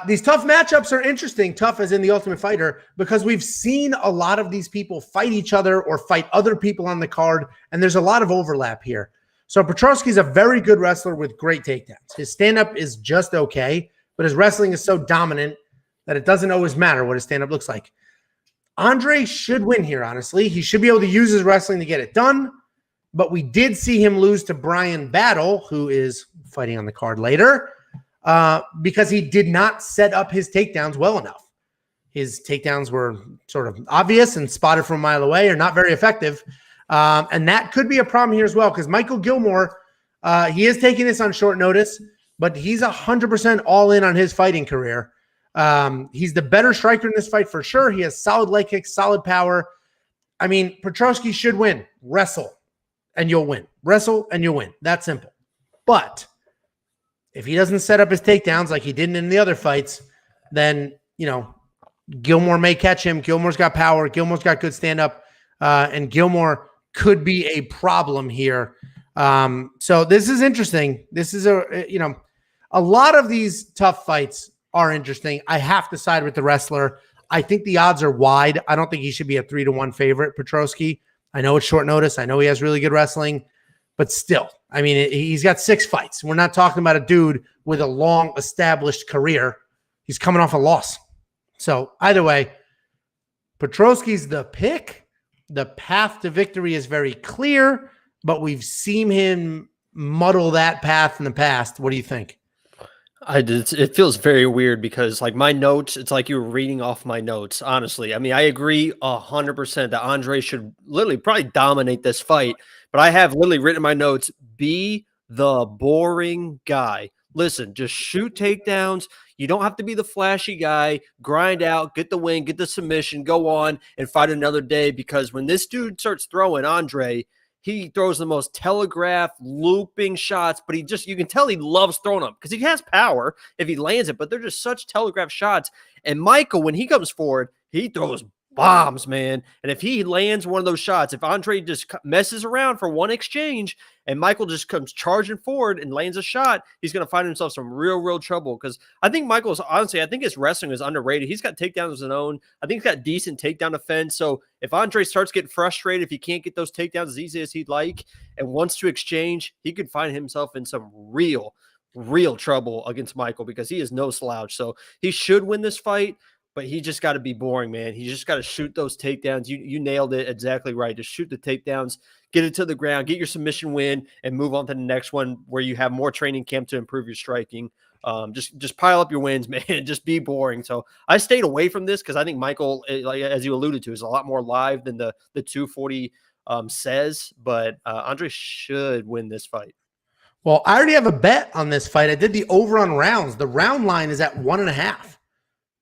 These tough matchups are interesting. Tough as in the Ultimate Fighter, because we've seen a lot of these people fight each other or fight other people on the card, and there's a lot of overlap here. So Petroski's a very good wrestler with great takedowns. His stand-up is just okay, but his wrestling is so dominant that it doesn't always matter what his stand-up looks like. Andre should win here, honestly. He should be able to use his wrestling to get it done, but we did see him lose to Brian Battle, who is fighting on the card later, because he did not set up his takedowns well enough. His takedowns were sort of obvious and spotted from a mile away or not very effective, and that could be a problem here as well because Michael Gilmore, he is taking this on short notice, but he's 100% all in on his fighting career. He's the better striker in this fight for sure. He has solid leg kicks, solid power. I mean, Petroski should win. Wrestle, and you'll win. Wrestle, and you'll win. That simple. But if he doesn't set up his takedowns like he did in the other fights, then, Gilmore may catch him. Gilmore's got power. Gilmore's got good stand-up, and Gilmore could be a problem here. So this is interesting. This is a lot of these tough fights are interesting. I have to side with the wrestler. I think the odds are wide. I don't think he should be a 3-1 favorite, Petroski. I know it's short notice. I know he has really good wrestling, but still, I mean, he's got 6 fights. We're not talking about a dude with a long established career. He's coming off a loss. So either way, Petroski's the pick. The path to victory is very clear, but we've seen him muddle that path in the past. What do you think? It feels very weird because like my notes, it's like you were reading off my notes. Honestly, I mean, I agree 100% that Andre should literally probably dominate this fight, but I have literally written in my notes, be the boring guy. Listen, just shoot takedowns. You don't have to be the flashy guy, grind out, get the win, get the submission, go on and fight another day, because when this dude starts throwing, Andre, he throws the most telegraphed, looping shots, but you can tell he loves throwing them because he has power if he lands it, but they're just such telegraphed shots. And Michael, when he comes forward, he throws bombs, man. And if he lands one of those shots, if Andre just messes around for one exchange and Michael just comes charging forward and lands a shot, he's going to find himself some real trouble. Because I think Michael's, honestly, I think his wrestling is underrated. He's got takedowns of his own. I think he's got decent takedown defense. So if Andre starts getting frustrated, if he can't get those takedowns as easy as he'd like and wants to exchange, he could find himself in some real trouble against Michael, because he is no slouch. So he should win this fight, but he just got to be boring, man. He just got to shoot those takedowns. You nailed it exactly right. Just shoot the takedowns, get it to the ground, get your submission win, and move on to the next one where you have more training camp to improve your striking. Just pile up your wins, man. Just be boring. So I stayed away from this because I think Michael, like as you alluded to, is a lot more live than the 240 says. But Andre should win this fight. Well, I already have a bet on this fight. I did the over on rounds. The round line is at 1.5.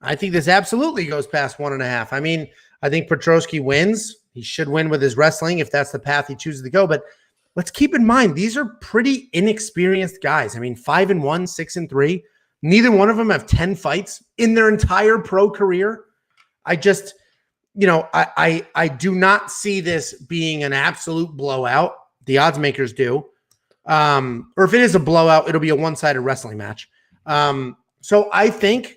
I think this absolutely goes past 1.5. I mean, I think Petroski wins. He should win with his wrestling if that's the path he chooses to go. But let's keep in mind, these are pretty inexperienced guys. I mean, 5-1, 6-3. Neither one of them have 10 fights in their entire pro career. I just, I do not see this being an absolute blowout. The odds makers do. Or if it is a blowout, it'll be a one-sided wrestling match. So I think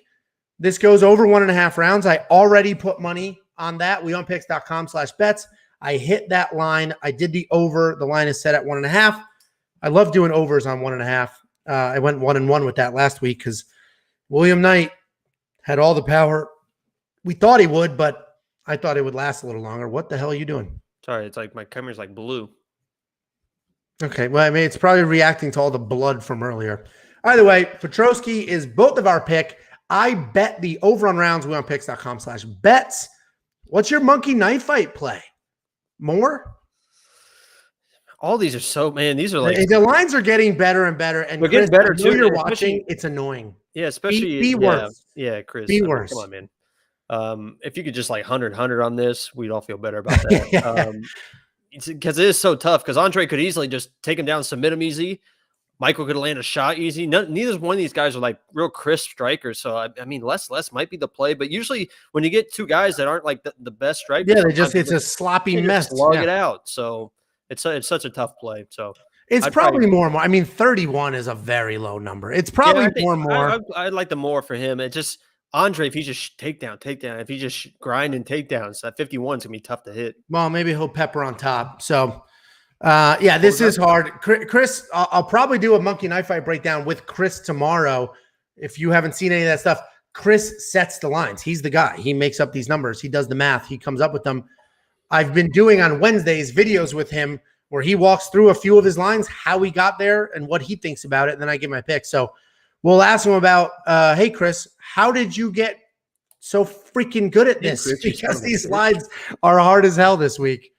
this goes over 1.5 rounds. I already put money on that. WeOnPicks.com/bets. I hit that line. I did the over. The line is set at 1.5. I love doing overs on 1.5. I went 1-1 with that last week because William Knight had all the power. We thought he would, but I thought it would last a little longer. What the hell are you doing? Sorry, it's like my camera's like blue. Okay, well, I mean, it's probably reacting to all the blood from earlier. Either way, Petrosky is both of our pick. I bet the over on rounds. WeOnPicks.com/bets. What's your monkey knife fight play? More? All these are so, man, these are like. The lines are getting better and better. And they're getting better too. You're watching, it's annoying. Yeah, especially. Be worse. Yeah, Chris. Be worse. Come on, man. If you could just like 100 on this, we'd all feel better about that. Because it is so tough. Because Andre could easily just take him down, submit him easy. Michael could land a shot easy. Neither one of these guys are like real crisp strikers. So I mean, less might be the play. But usually, when you get two guys that aren't like the best strikers, it's a sloppy mess. Slug it out. So it's such a tough play. So it's probably more. I mean, 31 is a very low number. It's probably more. I'd like the more for him. It just Andre, if he just takedown. If he just grinding takedowns, that 51 is gonna be tough to hit. Well, maybe he'll pepper on top. So. This is hard. Chris, I'll probably do a monkey knife fight breakdown with Chris tomorrow. If you haven't seen any of that stuff, Chris sets the lines. He's the guy. He makes up these numbers. He does the math. He comes up with them. I've been doing on Wednesdays videos with him where he walks through a few of his lines, how he got there and what he thinks about it. And then I give my pick. So we'll ask him about, hey, Chris, how did you get so freaking good at this? Because these lines are hard as hell this week.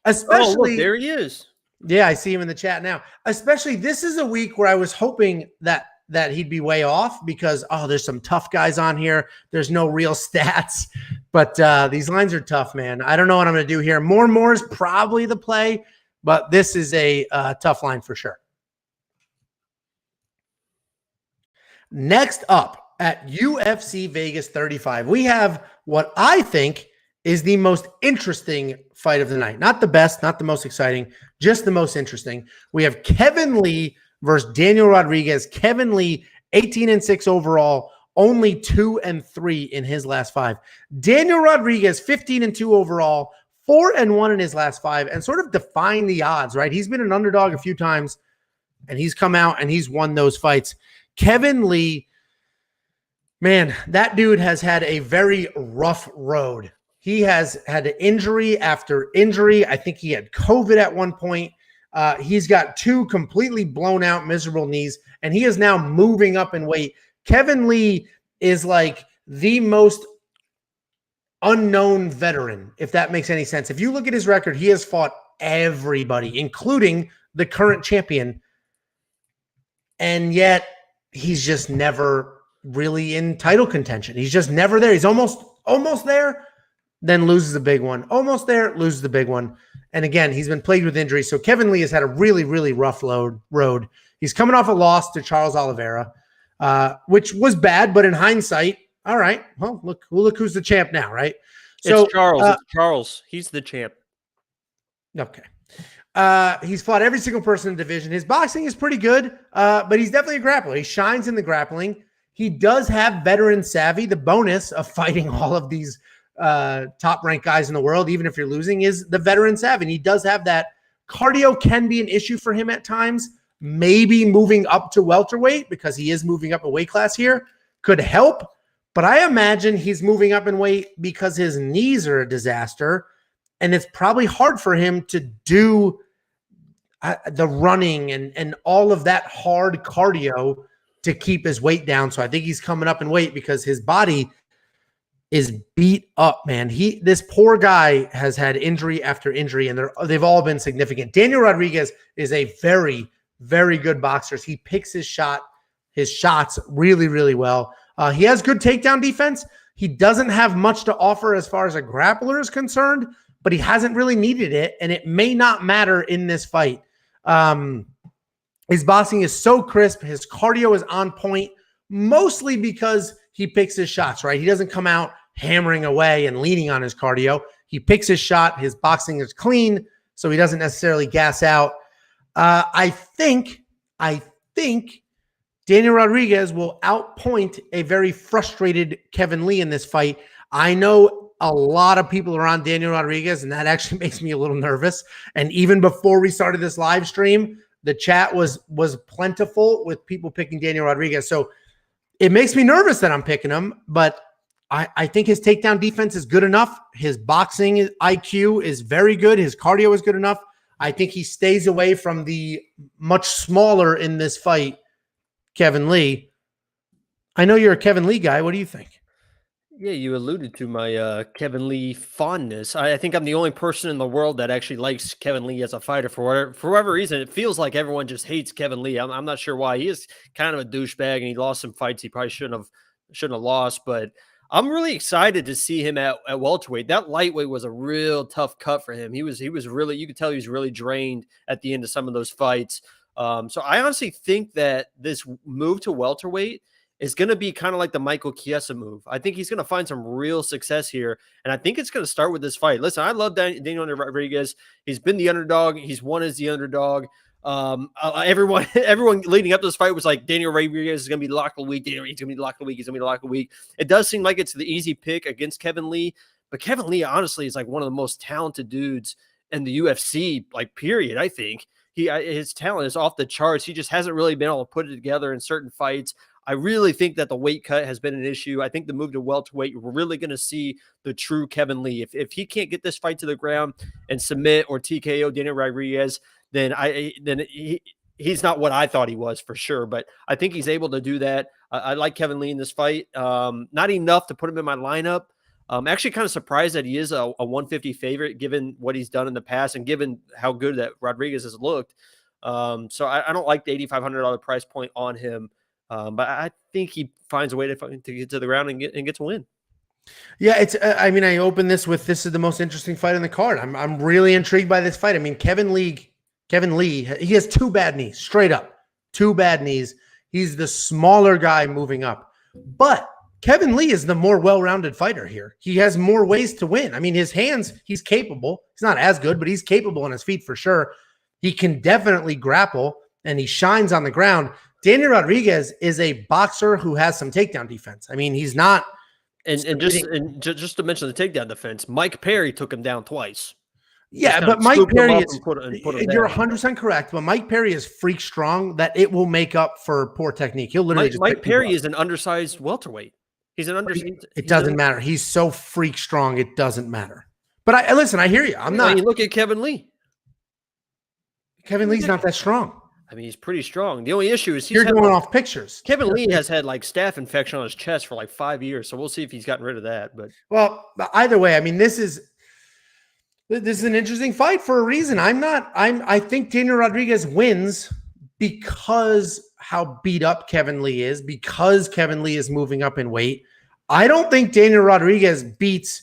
Especially, look, there he is. Yeah, I see him in the chat now. Especially, this is a week where I was hoping that he'd be way off because there's some tough guys on here. There's no real stats, but these lines are tough, man. I don't know what I'm going to do here. More is probably the play, but this is a tough line for sure. Next up at UFC Vegas 35, we have what I think is the most interesting fight of the night. Not the best, not the most exciting, just the most interesting. We have Kevin Lee versus Daniel Rodriguez. Kevin Lee, 18-6 overall, only 2-3 in his last 5. Daniel Rodriguez, 15-2 overall, 4-1 in his last 5, and sort of defying the odds, right? He's been an underdog a few times, and he's come out and he's won those fights. Kevin Lee, man, that dude has had a very rough road. He has had injury after injury. I think he had COVID at one point. He's got 2 completely blown out, miserable knees, and he is now moving up in weight. Kevin Lee is like the most unknown veteran, if that makes any sense. If you look at his record, he has fought everybody, including the current champion, and yet he's just never really in title contention. He's just never there. He's almost there, then loses a big one. Almost there, loses the big one. And again, he's been plagued with injuries. So Kevin Lee has had a really, really rough road. He's coming off a loss to Charles Oliveira, which was bad, but in hindsight, all right, well, look who's the champ now, right? So it's Charles. It's Charles. He's the champ. Okay. He's fought every single person in the division. His boxing is pretty good, but he's definitely a grappler. He shines in the grappling. He does have veteran savvy. The bonus of fighting all of these top-ranked guys in the world, even if you're losing, is the veteran savvy. And he does have that. Cardio can be an issue for him at times. Maybe moving up to welterweight, because he is moving up a weight class here, could help. But I imagine he's moving up in weight because his knees are a disaster, and it's probably hard for him to do the running and all of that hard cardio to keep his weight down. So I think he's coming up in weight because his body is beat up, man. This poor guy has had injury after injury, and they've all been significant. Daniel Rodriguez is a very, very good boxer. He picks his shots really, really well. He has good takedown defense. He doesn't have much to offer as far as a grappler is concerned, but he hasn't really needed it, and it may not matter in this fight. His boxing is so crisp. His cardio is on point, mostly because he picks his shots, right? He doesn't come out hammering away and leaning on his cardio. He picks his shot. His boxing is clean, so he doesn't necessarily gas out. I think Daniel Rodriguez will outpoint a very frustrated Kevin Lee in this fight. I know a lot of people are on Daniel Rodriguez, and that actually makes me a little nervous. And even before we started this live stream, the chat was plentiful with people picking Daniel Rodriguez. So it makes me nervous that I'm picking him, but I think his takedown defense is good enough. His boxing IQ is very good. His cardio is good enough. I think he stays away from the much smaller in this fight, Kevin Lee. I know you're a Kevin Lee guy. What do you think? Yeah, you alluded to my Kevin Lee fondness. I think I'm the only person in the world that actually likes Kevin Lee as a fighter. For whatever reason, it feels like everyone just hates Kevin Lee. I'm not sure why. He is kind of a douchebag, and he lost some fights he probably shouldn't have lost. But I'm really excited to see him at welterweight. That lightweight was a real tough cut for him. He was really, you could tell he was really drained at the end of some of those fights. So I honestly think that this move to welterweight is going to be kind of like the Michael Chiesa move. I think he's going to find some real success here, and I think it's going to start with this fight. Listen, I love Daniel Rodriguez. He's been the underdog. He's won as the underdog. Everyone leading up to this fight was like, Daniel Rodriguez is going to be the lock of the week. He's going to be the lock of the week. He's going to be the lock of the week. It does seem like it's the easy pick against Kevin Lee, but Kevin Lee, honestly, is like one of the most talented dudes in the UFC, like, period, I think. His talent is off the charts. He just hasn't really been able to put it together in certain fights. I really think that the weight cut has been an issue. I think the move to welterweight, we're really going to see the true Kevin Lee. If he can't get this fight to the ground and submit or TKO Daniel Rodriguez, then he's not what I thought he was, for sure. But I think he's able to do that. I like Kevin Lee in this fight. Not enough to put him in my lineup. I'm actually kind of surprised that he is a 150 favorite, given what he's done in the past and given how good that Rodriguez has looked. So I don't like the $8,500 price point on him. But I think he finds a way to get to the ground and get to win. Yeah, it's. I mean, I opened this with, this is the most interesting fight on the card. I'm really intrigued by this fight. I mean, Kevin Lee, he has two bad knees, straight up, two bad knees. He's the smaller guy moving up, but Kevin Lee is the more well-rounded fighter here. He has more ways to win. I mean, his hands, he's capable. He's not as good, but he's capable on his feet for sure. He can definitely grapple, and he shines on the ground. Daniel Rodriguez is a boxer who has some takedown defense. I mean, he's not. And just to mention the takedown defense, Mike Perry took him down twice. Yeah, but Mike Perry is. You're 100% correct, but Mike Perry is freak strong that it will make up for poor technique. He'll literally Mike Perry is an undersized welterweight. He's an undersized. It doesn't matter. He's so freak strong. It doesn't matter. But listen. I hear you. I'm not. You look at Kevin Lee. Kevin Lee's not that strong. I mean, he's pretty strong. The only issue is you're going off pictures. Kevin Lee has had like staph infection on his chest for like 5 years, so we'll see if he's gotten rid of that. But either way, I mean, this is an interesting fight for a reason. I think Daniel Rodriguez wins because how beat up Kevin Lee is, because Kevin Lee is moving up in weight. I don't think Daniel Rodriguez beats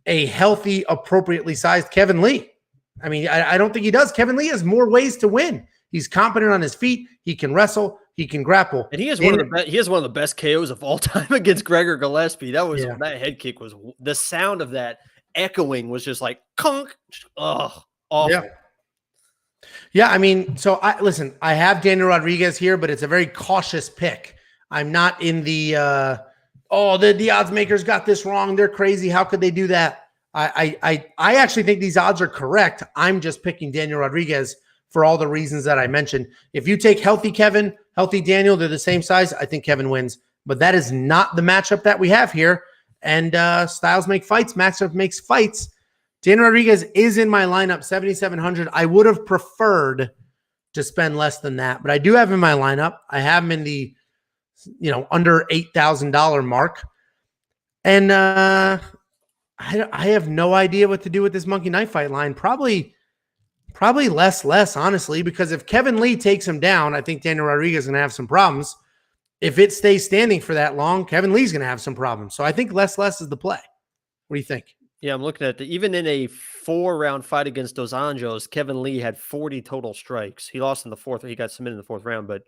a healthy, appropriately sized Kevin Lee. I mean, I don't think he does. Kevin Lee has more ways to win. He's competent on his feet. He can wrestle. He can grapple. And he has one of the best KOs of all time against Gregor Gillespie. That head kick was, the sound of that echoing was just like conk. Oh, awful. Yeah. I mean, so I have Daniel Rodriguez here, but it's a very cautious pick. I'm not in the the odds makers got this wrong. They're crazy. How could they do that? I actually think these odds are correct. I'm just picking Daniel Rodriguez for all the reasons that I mentioned. If you take healthy Kevin, healthy Daniel, they're the same size, I think Kevin wins. But that is not the matchup that we have here. And styles make fights. Matchup makes fights. Daniel Rodriguez is in my lineup, 7,700. I would have preferred to spend less than that, but I do have him in my lineup. I have him in the under $8,000 mark. And I have no idea what to do with this Monkey Knife Fight line. Probably less, honestly, because if Kevin Lee takes him down, I think Daniel Rodriguez is going to have some problems. If it stays standing for that long, Kevin Lee's going to have some problems. So I think less is the play. What do you think? Yeah, I'm looking at even in a 4-round fight against Dos Anjos, Kevin Lee had 40 total strikes. He lost in the fourth. He got submitted in the fourth round, but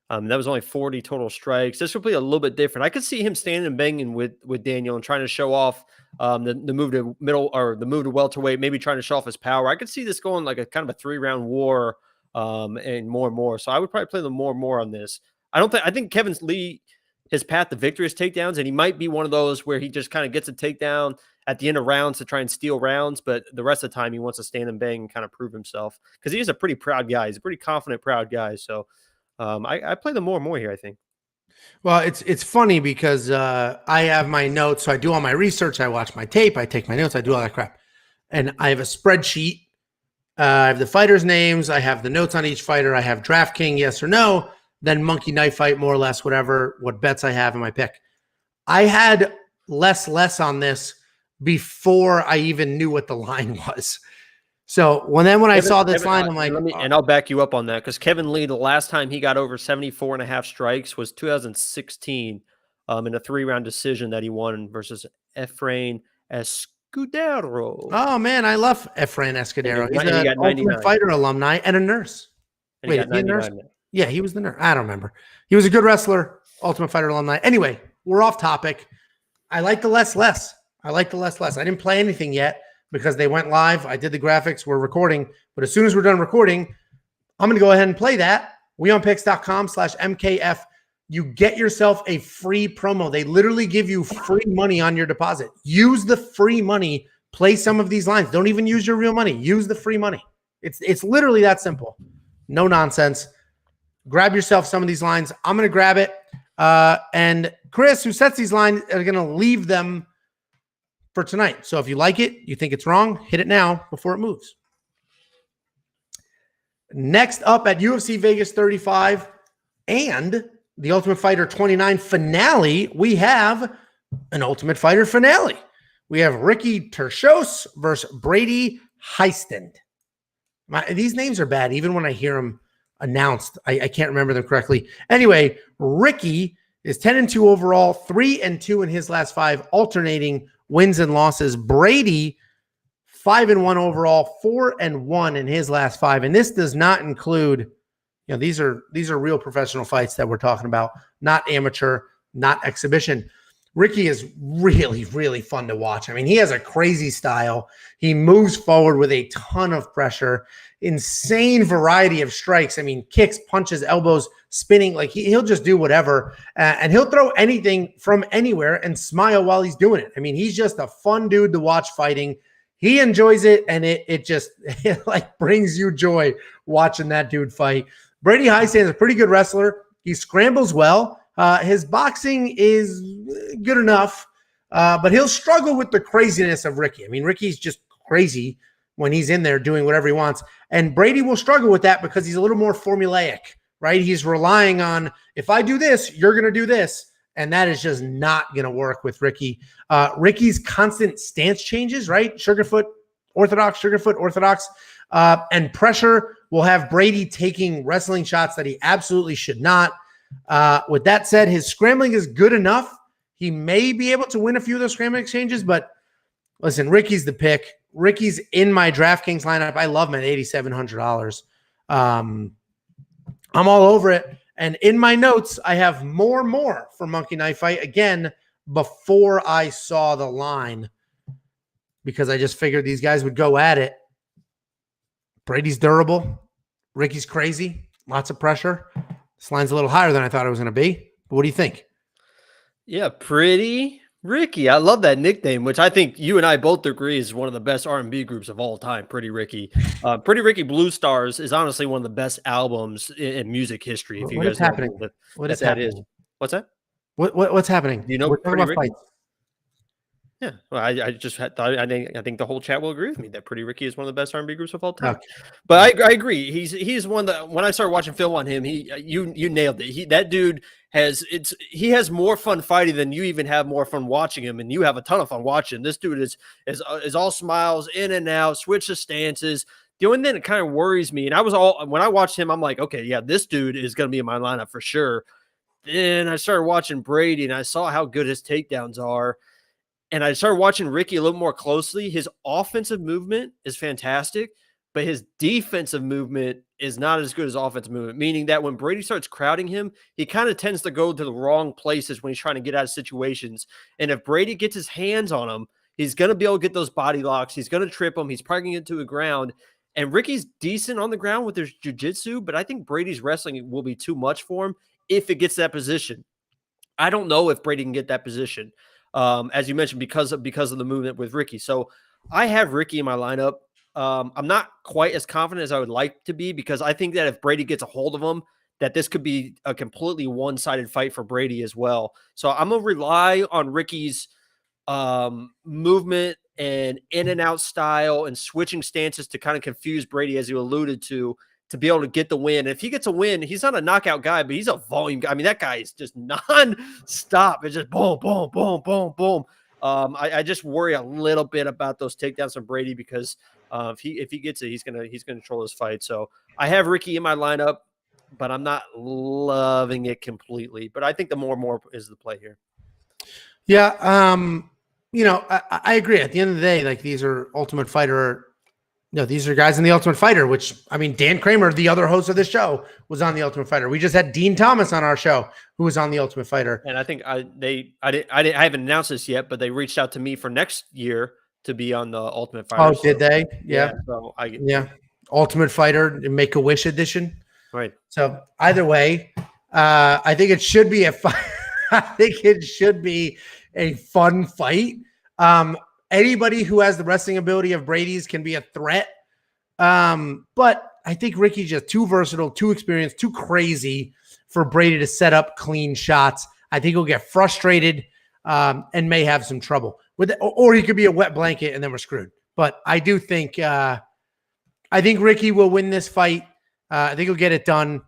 that was only 40 total strikes. This would be a little bit different. I could see him standing and banging with Daniel and trying to show off the move to middle, or the move to welterweight, maybe trying to show off his power. I could see this going like a kind of a 3-round war and more. So I would probably play them more on this. I think Kevin Lee, his path to victory is takedowns, and he might be one of those where he just kind of gets a takedown at the end of rounds to try and steal rounds, but the rest of the time he wants to stand and bang and kind of prove himself because he is a pretty proud guy. He's a pretty confident, proud guy. So I play them more here, I think. Well, it's funny because I have my notes, so I do all my research, I watch my tape, I take my notes, I do all that crap, and I have a spreadsheet. I have the fighters' names, I have the notes on each fighter, I have DraftKings, yes or no, then Monkey Knife Fight, more or less, whatever, what bets I have in my pick. I had less on this before I even knew what the line was. So when I saw this line, I'm like, and I'll back you up on that because Kevin Lee, the last time he got over 74.5 strikes was 2016 in a 3-round decision that he won versus Efrain Escudero. Oh man, I love Efrain Escudero. He's an Ultimate Fighter alumni and a nurse. Wait, is he a nurse? Yeah, he was the nurse. I don't remember. He was a good wrestler, Ultimate Fighter alumni. Anyway, we're off topic. I like the less. I like the less. I didn't play anything yet because they went live. I did the graphics. We're recording. But as soon as we're done recording, I'm going to go ahead and play that. weonpicks.com/MKF. You get yourself a free promo. They literally give you free money on your deposit. Use the free money. Play some of these lines. Don't even use your real money. Use the free money. It's literally that simple. No nonsense. Grab yourself some of these lines. I'm going to grab it. And Chris, who sets these lines, are going to leave them for tonight. So if you like it, you think it's wrong, hit it now before it moves. Next up at UFC Vegas 35 and the Ultimate Fighter 29 finale, we have an Ultimate Fighter finale. We have Ricky Tershos versus Brady Heistand. These names are bad, even when I hear them announced. I can't remember them correctly. Anyway, Ricky is 10-2 overall, 3-2 in his last 5, alternating wins and losses. Brady, 5-1 overall, 4-1 in his last 5. And this does not include, these are real professional fights that we're talking about, not amateur, not exhibition. Ricky is really, really fun to watch. I mean, he has a crazy style. He moves forward with a ton of pressure, insane variety of strikes. I mean, kicks, punches, elbows, spinning. Like he'll just do whatever, and he'll throw anything from anywhere and smile while he's doing it. I mean, he's just a fun dude to watch fighting. He enjoys it, and it just like brings you joy watching that dude fight. Brady Heistand is a pretty good wrestler. He scrambles well. His boxing is good enough, but he'll struggle with the craziness of Ricky. I mean, Ricky's just crazy when he's in there doing whatever he wants. And Brady will struggle with that because he's a little more formulaic, right? He's relying on, if I do this, you're going to do this. And that is just not going to work with Ricky. Ricky's constant stance changes, right? Sugarfoot, orthodox, and pressure will have Brady taking wrestling shots that he absolutely should not. With that said, his scrambling is good enough. He may be able to win a few of those scrambling exchanges, but listen, Ricky's the pick. Ricky's in my DraftKings lineup. I love him at $8,700. I'm all over it. And in my notes, I have more for Monkey Knife Fight again before I saw the line because I just figured these guys would go at it. Brady's durable. Ricky's crazy. Lots of pressure. This line's a little higher than I thought it was going to be. But what do you think? Yeah, Pretty Ricky. I love that nickname, which I think you and I both agree is one of the best R&B groups of all time, Pretty Ricky. Pretty Ricky Blue Stars is honestly one of the best albums in music history. If you guys is happening? What's happening? What's that? What's happening? Do you know Pretty Ricky? Yeah, well, I just thought I think the whole chat will agree with me that Pretty Ricky is one of the best R&B groups of all time. Okay. But I agree. He's one that when I started watching film on him, you nailed it. That dude he has more fun fighting than you even have more fun watching him, and you have a ton of fun watching. This dude is all smiles, in and out, switch of stances. The only thing that kind of worries me, and when I watched him, I'm like, okay, yeah, this dude is going to be in my lineup for sure. Then I started watching Brady, and I saw how good his takedowns are. And I started watching Ricky a little more closely. His offensive movement is fantastic, but his defensive movement is not as good as offensive movement, meaning that when Brady starts crowding him, he kind of tends to go to the wrong places when he's trying to get out of situations. And if Brady gets his hands on him, he's going to be able to get those body locks. He's going to trip him. He's probably going to get to the ground. And Ricky's decent on the ground with his jiu-jitsu, but I think Brady's wrestling will be too much for him if it gets that position. I don't know if Brady can get that position, as you mentioned, because of the movement with Ricky. So I have Ricky in my lineup. I'm not quite as confident as I would like to be, because I think that if Brady gets a hold of him, that this could be a completely one-sided fight for Brady as well. So I'm going to rely on Ricky's movement and in and out style and switching stances to kind of confuse Brady, as you alluded to be able to get the win. And if he gets a win, he's not a knockout guy, but he's a volume guy. I mean, that guy is just non-stop. It's just boom, boom, boom, boom, boom. I just worry a little bit about those takedowns from Brady, because if he gets it, he's gonna control his fight. So I have Ricky in my lineup, but I'm not loving it completely. But I think the more is the play here. Yeah, I agree. At the end of the day, like, these are Ultimate Fighter. These are guys in the Ultimate Fighter, which, I mean, Dan Kramer, the other host of this show, was on the Ultimate Fighter. We just had Dean Thomas on our show, who was on the Ultimate Fighter. And I think I haven't announced this yet, but they reached out to me for next year to be on the Ultimate Fighter. Oh, did they? Yeah. So Ultimate Fighter Make-A-Wish edition. Right. So either way, I think it should be a fun fight. Anybody who has the wrestling ability of Brady's can be a threat. But I think Ricky's just too versatile, too experienced, too crazy for Brady to set up clean shots. I think he'll get frustrated and may have some trouble with it, or he could be a wet blanket and then we're screwed. But I do think Ricky will win this fight. I think he'll get it done.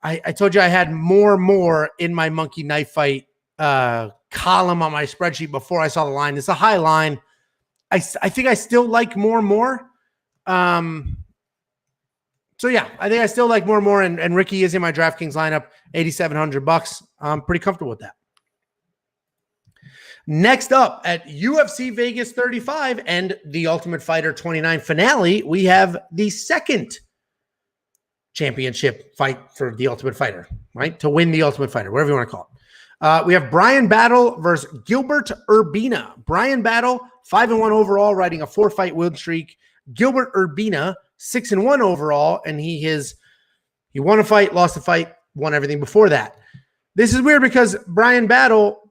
I told you I had more in my monkey knife fight column on my spreadsheet before I saw the line. It's a high line. I think I still like more. So yeah, I think I still like more, and Ricky is in my DraftKings lineup, $8,700. I'm pretty comfortable with that. Next up at UFC Vegas 35 and the Ultimate Fighter 29 finale, we have the second championship fight for the Ultimate Fighter, right? To win the Ultimate Fighter, whatever you want to call it. We have Brian Battle versus Gilbert Urbina. Brian Battle, 5-1 overall, riding a 4-fight win streak. Gilbert Urbina, 6-1 overall, and he won a fight, lost a fight, won everything before that. This is weird because Brian Battle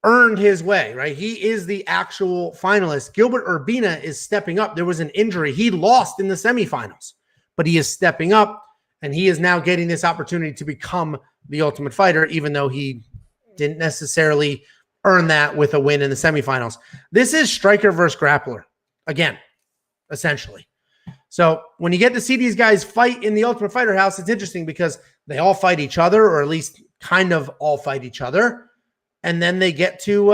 earned his way, right? He is the actual finalist. Gilbert Urbina is stepping up. There was an injury. He lost in the semifinals, but he is stepping up, and he is now getting this opportunity to become the Ultimate Fighter, even though he didn't necessarily earn that with a win in the semifinals. This is striker versus grappler, again, essentially. So when you get to see these guys fight in the Ultimate Fighter house, it's interesting because they all fight each other, or at least kind of all fight each other. And then they get to,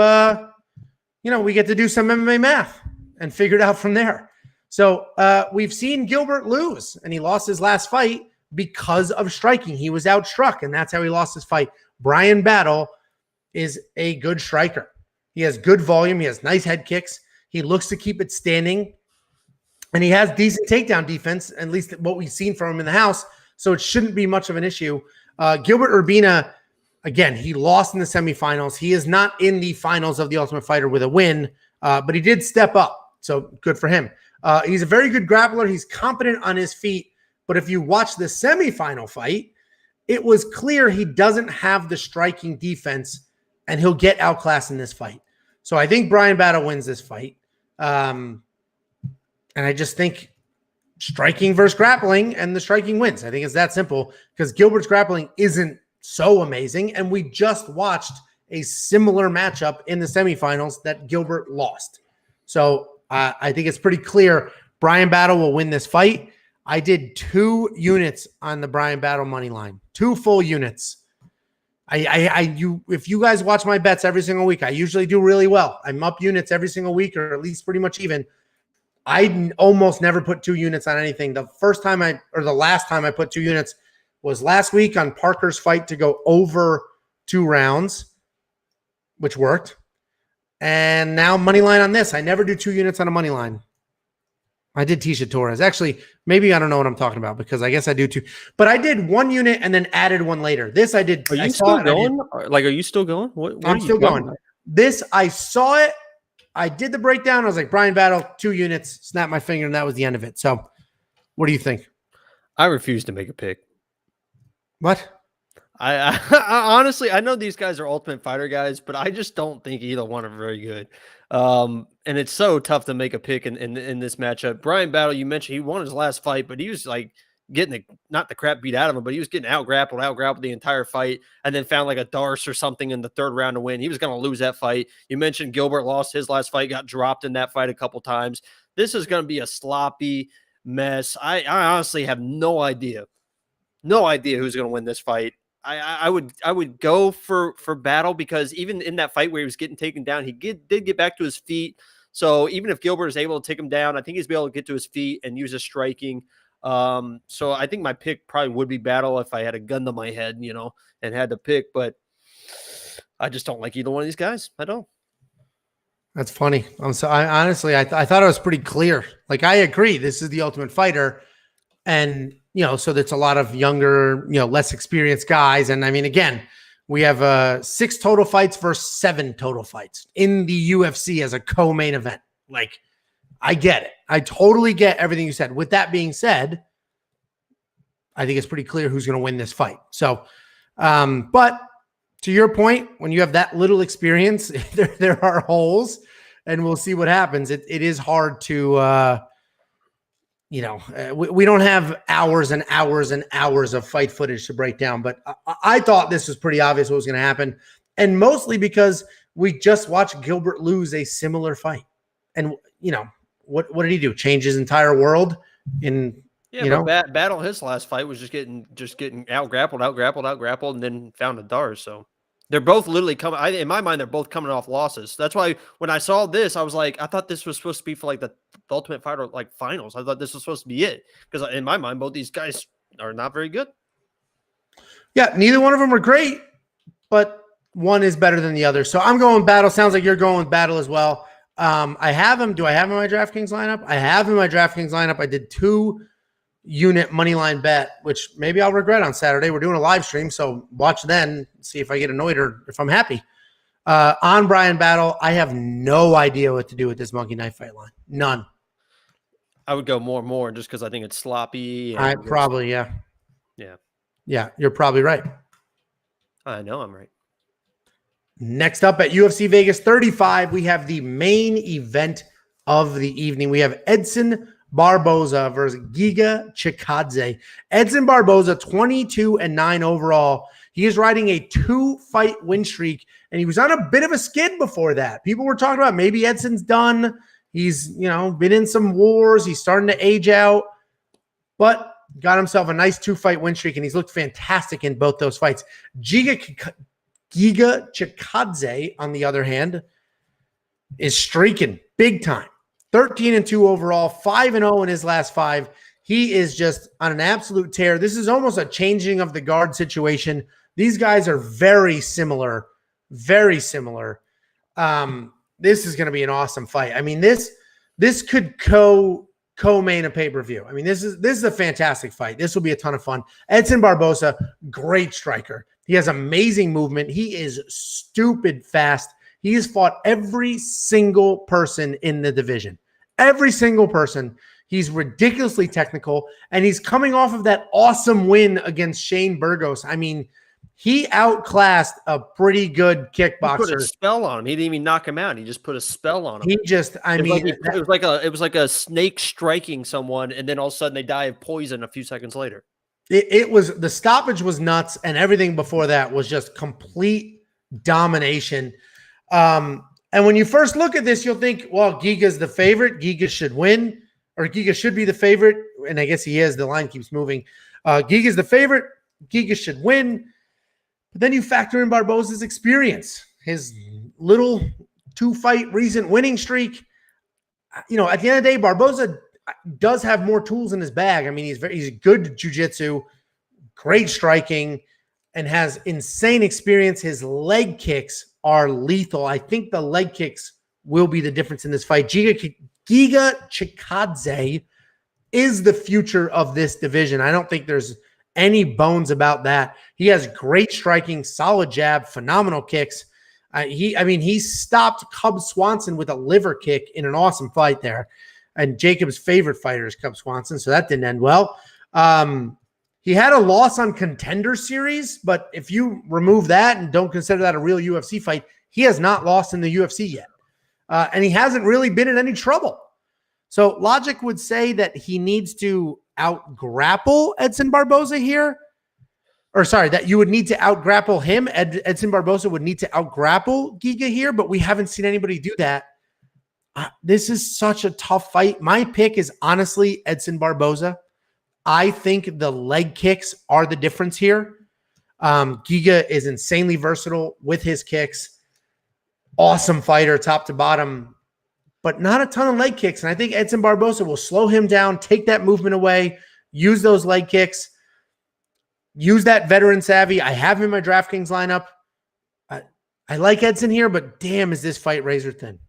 we get to do some MMA math and figure it out from there. So we've seen Gilbert lose, and he lost his last fight because of striking. He was outstruck, and that's how he lost his fight. Brian Battle is a good striker. He has good volume. He has nice head kicks. He looks to keep it standing, and he has decent takedown defense, at least what we've seen from him in the house. So it shouldn't be much of an issue. Gilbert Urbina, again, he lost in the semifinals. He is not in the finals of the Ultimate Fighter with a win, but he did step up. So good for him. He's a very good grappler. He's competent on his feet. But if you watch the semifinal fight, it was clear he doesn't have the striking defense, and he'll get outclassed in this fight. So I think Brian Battle wins this fight. And I just think striking versus grappling, and the striking wins. I think it's that simple, because Gilbert's grappling isn't so amazing, and we just watched a similar matchup in the semifinals that Gilbert lost. So I think it's pretty clear Brian Battle will win this fight. I did 2 units on the Brian Battle money line, 2 full units. If you guys watch my bets every single week, I usually do really well. I'm up units every single week, or at least pretty much even. I almost never put 2 units on anything. The last time I put 2 units was last week on Parker's fight to go over 2 rounds, which worked. And now money line on this. I never do 2 units on a money line. I did Tisha Torres. Actually, maybe I don't know what I'm talking about, because I guess I do 2. But I did 1 unit and then added 1 later. This I did. Are you still going? Are you still going? I'm still going. This, I saw it. I did the breakdown. I was like, Brian Battle, 2 units, snapped my finger, and that was the end of it. So What do you think? I refuse to make a pick. What? I honestly, I know these guys are Ultimate Fighter guys, but I just don't think either one are very good. And it's so tough to make a pick in this matchup. Brian Battle, you mentioned he won his last fight, but he was like getting not the crap beat out of him, but he was getting out grappled the entire fight, and then found like a Darce or something in the third round to win. He was going to lose that fight. You mentioned Gilbert lost his last fight, got dropped in that fight a couple times. This is going to be a sloppy mess. I honestly have no idea who's going to win this fight. I would go for Battle, because even in that fight where he was getting taken down, he did get back to his feet. So even if Gilbert is able to take him down, I think he's able to get to his feet and use his striking. So I think my pick probably would be Battle if I had a gun to my head, and had to pick. But I just don't like either one of these guys. I don't. That's funny. Honestly, I thought it was pretty clear. Like, I agree. This is the Ultimate Fighter. And, so that's a lot of younger, less experienced guys. And I mean, again, we have 6 total fights versus 7 total fights in the UFC as a co-main event. Like, I get it. I totally get everything you said. With that being said, I think it's pretty clear who's going to win this fight. So, but to your point, when you have that little experience, there are holes, and we'll see what happens. It is hard to, we don't have hours and hours and hours of fight footage to break down, but I thought this was pretty obvious what was going to happen. And mostly because we just watched Gilbert lose a similar fight. And, what did he do? Change his entire world in, Battle his last fight was just getting out grappled, and then found a Darce. So they're both literally coming. In my mind, they're both coming off losses. That's why when I saw this, I was like, I thought this was supposed to be for like the Ultimate Fighter like finals. I thought this was supposed to be it, because in my mind, both these guys are not very good. Yeah, neither one of them are great, but one is better than the other. So I'm going Battle. Sounds like you're going with Battle as well. I have him. Do I have him in my DraftKings lineup? I have him in my DraftKings lineup. I did 2-unit money line bet, which maybe I'll regret on Saturday. We're doing a live stream, so watch then, see if I get annoyed or if I'm happy. On Brian Battle, I have no idea what to do with this Monkey Knife Fight line. None. I would go more just because I think it's sloppy. Yeah. Yeah, you're probably right. I know I'm right. Next up at UFC Vegas 35, we have the main event of the evening. We have Edson Barboza versus Giga Chikadze. Edson Barboza, 22-9 overall. He is riding a 2-fight win streak, and he was on a bit of a skid before that. People were talking about maybe Edson's done. He's, been in some wars. He's starting to age out, but got himself a nice 2-fight win streak, and he's looked fantastic in both those fights. Giga Chikadze, on the other hand, is streaking big time. 13-2 overall, 5-0 in his last 5. He is just on an absolute tear. This is almost a changing of the guard situation. These guys are very similar, very similar. This is going to be an awesome fight. I mean, this could co-main a pay-per-view. I mean, this is a fantastic fight. This will be a ton of fun. Edson Barboza, great striker. He has amazing movement. He is stupid fast. He has fought every single person in the division. Every single person. He's ridiculously technical, and he's coming off of that awesome win against Shane Burgos. I mean, he outclassed a pretty good kickboxer. He put a spell on him. He didn't even knock him out. He just put a spell on him. It was like a snake striking someone, and then all of a sudden they die of poison a few seconds later. It was, the stoppage was nuts, and everything before that was just complete domination. And when you first look at this, you'll think, well, Giga's the favorite. Giga should win, or Giga should be the favorite. And I guess he is. The line keeps moving. Giga's the favorite. Giga should win. But then you factor in Barboza's experience, his little 2-fight recent winning streak. At the end of the day, Barboza does have more tools in his bag. I mean, he's good at jiu-jitsu, great striking, and has insane experience. His leg kicks are lethal. I think the leg kicks will be the difference in this fight. Giga Chikadze is the future of this division. I don't think there's any bones about that. He has great striking, solid jab, phenomenal kicks. He stopped Cub Swanson with a liver kick in an awesome fight there. and Jacob's favorite fighter is Cub Swanson, so that didn't end well. He had a loss on Contender Series, but if you remove that and don't consider that a real UFC fight, he has not lost in the UFC yet. And he hasn't really been in any trouble. So logic would say that he needs to out-grapple Edson Barboza here. Or sorry, that you would need to out-grapple him. Edson Barboza would need to out-grapple Giga here, but we haven't seen anybody do that. This is such a tough fight. My pick is honestly Edson Barboza. I think the leg kicks are the difference here. Giga is insanely versatile with his kicks. Awesome fighter, top to bottom, but not a ton of leg kicks. And I think Edson Barboza will slow him down, take that movement away, use those leg kicks, use that veteran savvy. I have him in my DraftKings lineup. I like Edson here, but damn, is this fight razor thin.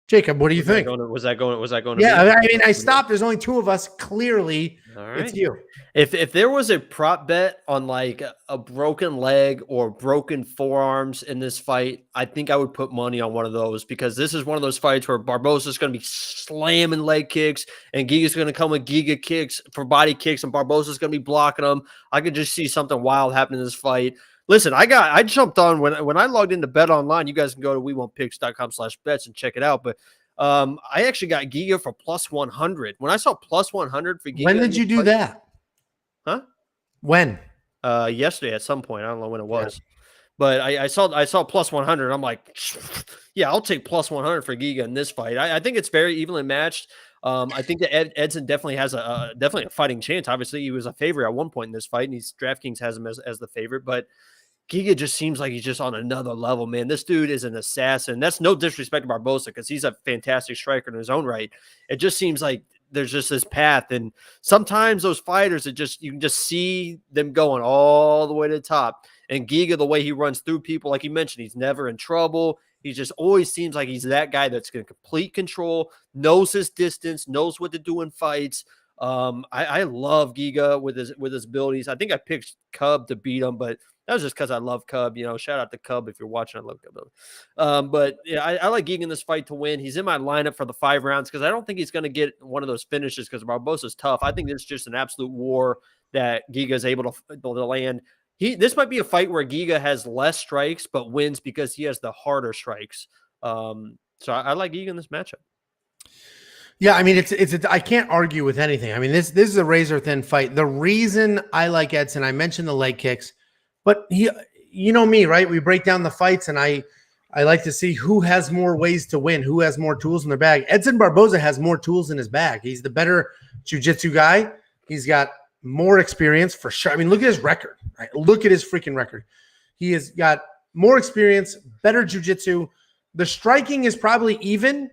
Jacob, what do you think? Was that going to yeah, be? I mean, I stopped. There's only two of us. Clearly, it's you. If there was a prop bet on like a broken leg or broken forearms in this fight, I think I would put money on one of those, because this is one of those fights where Barboza is going to be slamming leg kicks and Giga's going to come with Giga kicks for body kicks and Barboza is going to be blocking them. I could just see something wild happen in this fight. Listen, I jumped on when I logged into Bet Online. You guys can go to wewantpicks.com/bets and check it out. But I actually got Giga for +100. When I saw +100 for Giga, when did you do that? Huh? When? Yesterday at some point. I don't know when it was, but I saw +100. I'm like, yeah, I'll take +100 for Giga in this fight. I think it's very evenly matched. I think that Edson definitely has definitely a fighting chance. Obviously, he was a favorite at one point in this fight, and DraftKings has him as the favorite, but Giga just seems like he's just on another level, man. This dude is an assassin. That's no disrespect to Barboza, because he's a fantastic striker in his own right. It just seems like there's just this path, and sometimes those fighters, you can just see them going all the way to the top. And Giga, the way he runs through people, like you mentioned, he's never in trouble. He just always seems like he's that guy that's going to complete control, knows his distance, knows what to do in fights. I love Giga with his abilities. I think I picked Cub to beat him, but that was just because I love Cub. You know, shout out to Cub if you're watching. I love Cub. But yeah, I like Giga in this fight to win. He's in my lineup for the 5 rounds because I don't think he's going to get one of those finishes because Barboza's tough. I think it's just an absolute war that Giga is able to land. This might be a fight where Giga has less strikes but wins because he has the harder strikes. So I like Giga in this matchup. Yeah, I mean, I can't argue with anything. I mean, this is a razor thin fight. The reason I like Edson, I mentioned the leg kicks, but you know me, right? We break down the fights, and I like to see who has more ways to win, who has more tools in their bag. Edson Barboza has more tools in his bag. He's the better jiu-jitsu guy. He's got more experience for sure. I mean, look at his record, right? Look at his freaking record. He has got more experience, better jiu-jitsu. The striking is probably even.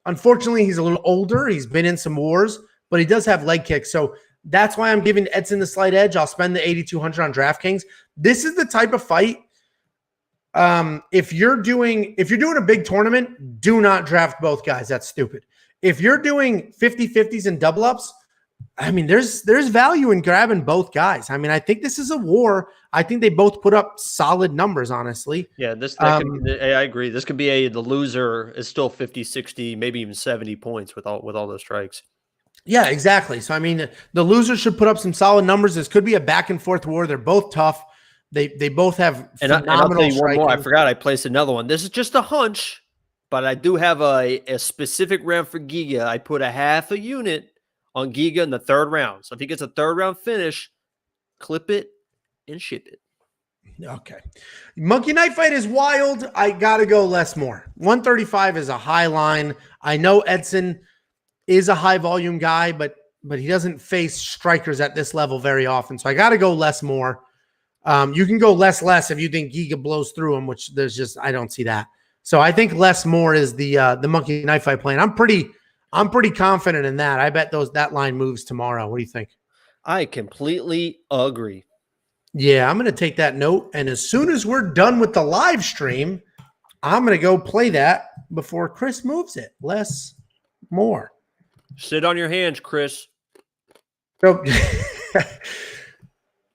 Unfortunately, he's a little older. He's been in some wars, but he does have leg kicks. So that's why I'm giving Edson the slight edge. I'll spend the 8,200 on DraftKings. This is the type of fight. If you're doing a big tournament, do not draft both guys. That's stupid. If you're doing 50-50s and double ups, I mean, there's value in grabbing both guys. I mean, I think this is a war. I think they both put up solid numbers, honestly. Yeah, I agree. This could be the loser is still 50, 60, maybe even 70 points with all those strikes. Yeah, exactly. So, I mean, the loser should put up some solid numbers. This could be a back and forth war. They're both tough. They both have phenomenal I'll tell you striking. one more. I forgot I placed another one. This is just a hunch, but I do have a specific round for Giga. I put a half a unit on Giga in the 3rd round. So if he gets a 3rd round finish, clip it and ship it. Okay. Monkey Knife fight is wild. I got to go less more. 135 is a high line. I know Edson is a high volume guy, but he doesn't face strikers at this level very often. So I got to go less more. You can go less if you think Giga blows through him, which I don't see that. So I think less more is the Monkey Knife fight plan. I'm pretty confident in that. I bet that line moves tomorrow. What do you think? I completely agree. Yeah, I'm going to take that note. And as soon as we're done with the live stream, I'm going to go play that before Chris moves it. Less, more. Sit on your hands, Chris. So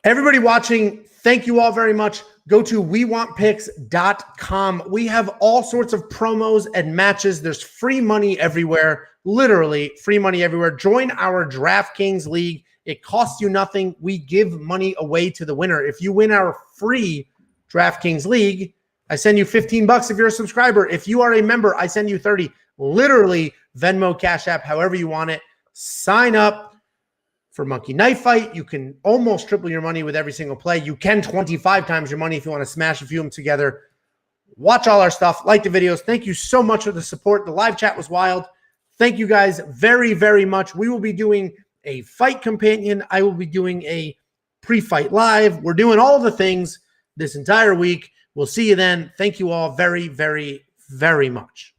everybody watching, thank you all very much. go to wewantpicks.com. We have all sorts of promos and matches. There's free money everywhere, literally free money everywhere. Join our DraftKings league. It costs you nothing. We give money away to the winner. If you win our free DraftKings league, I send you $15 if you're a subscriber. If you are a member, I send you 30. Literally Venmo, Cash App, however you want it. Sign up for Monkey Knife Fight. You can almost triple your money with every single play. You can 25 times your money if you want to smash a few of them together. Watch all our stuff. Like the videos. Thank you so much for the support. The live chat was wild. Thank you guys very, very much. We will be doing a fight companion. I will be doing a pre-fight live. We're doing all the things this entire week. We'll see you then. Thank you all very, very, very much.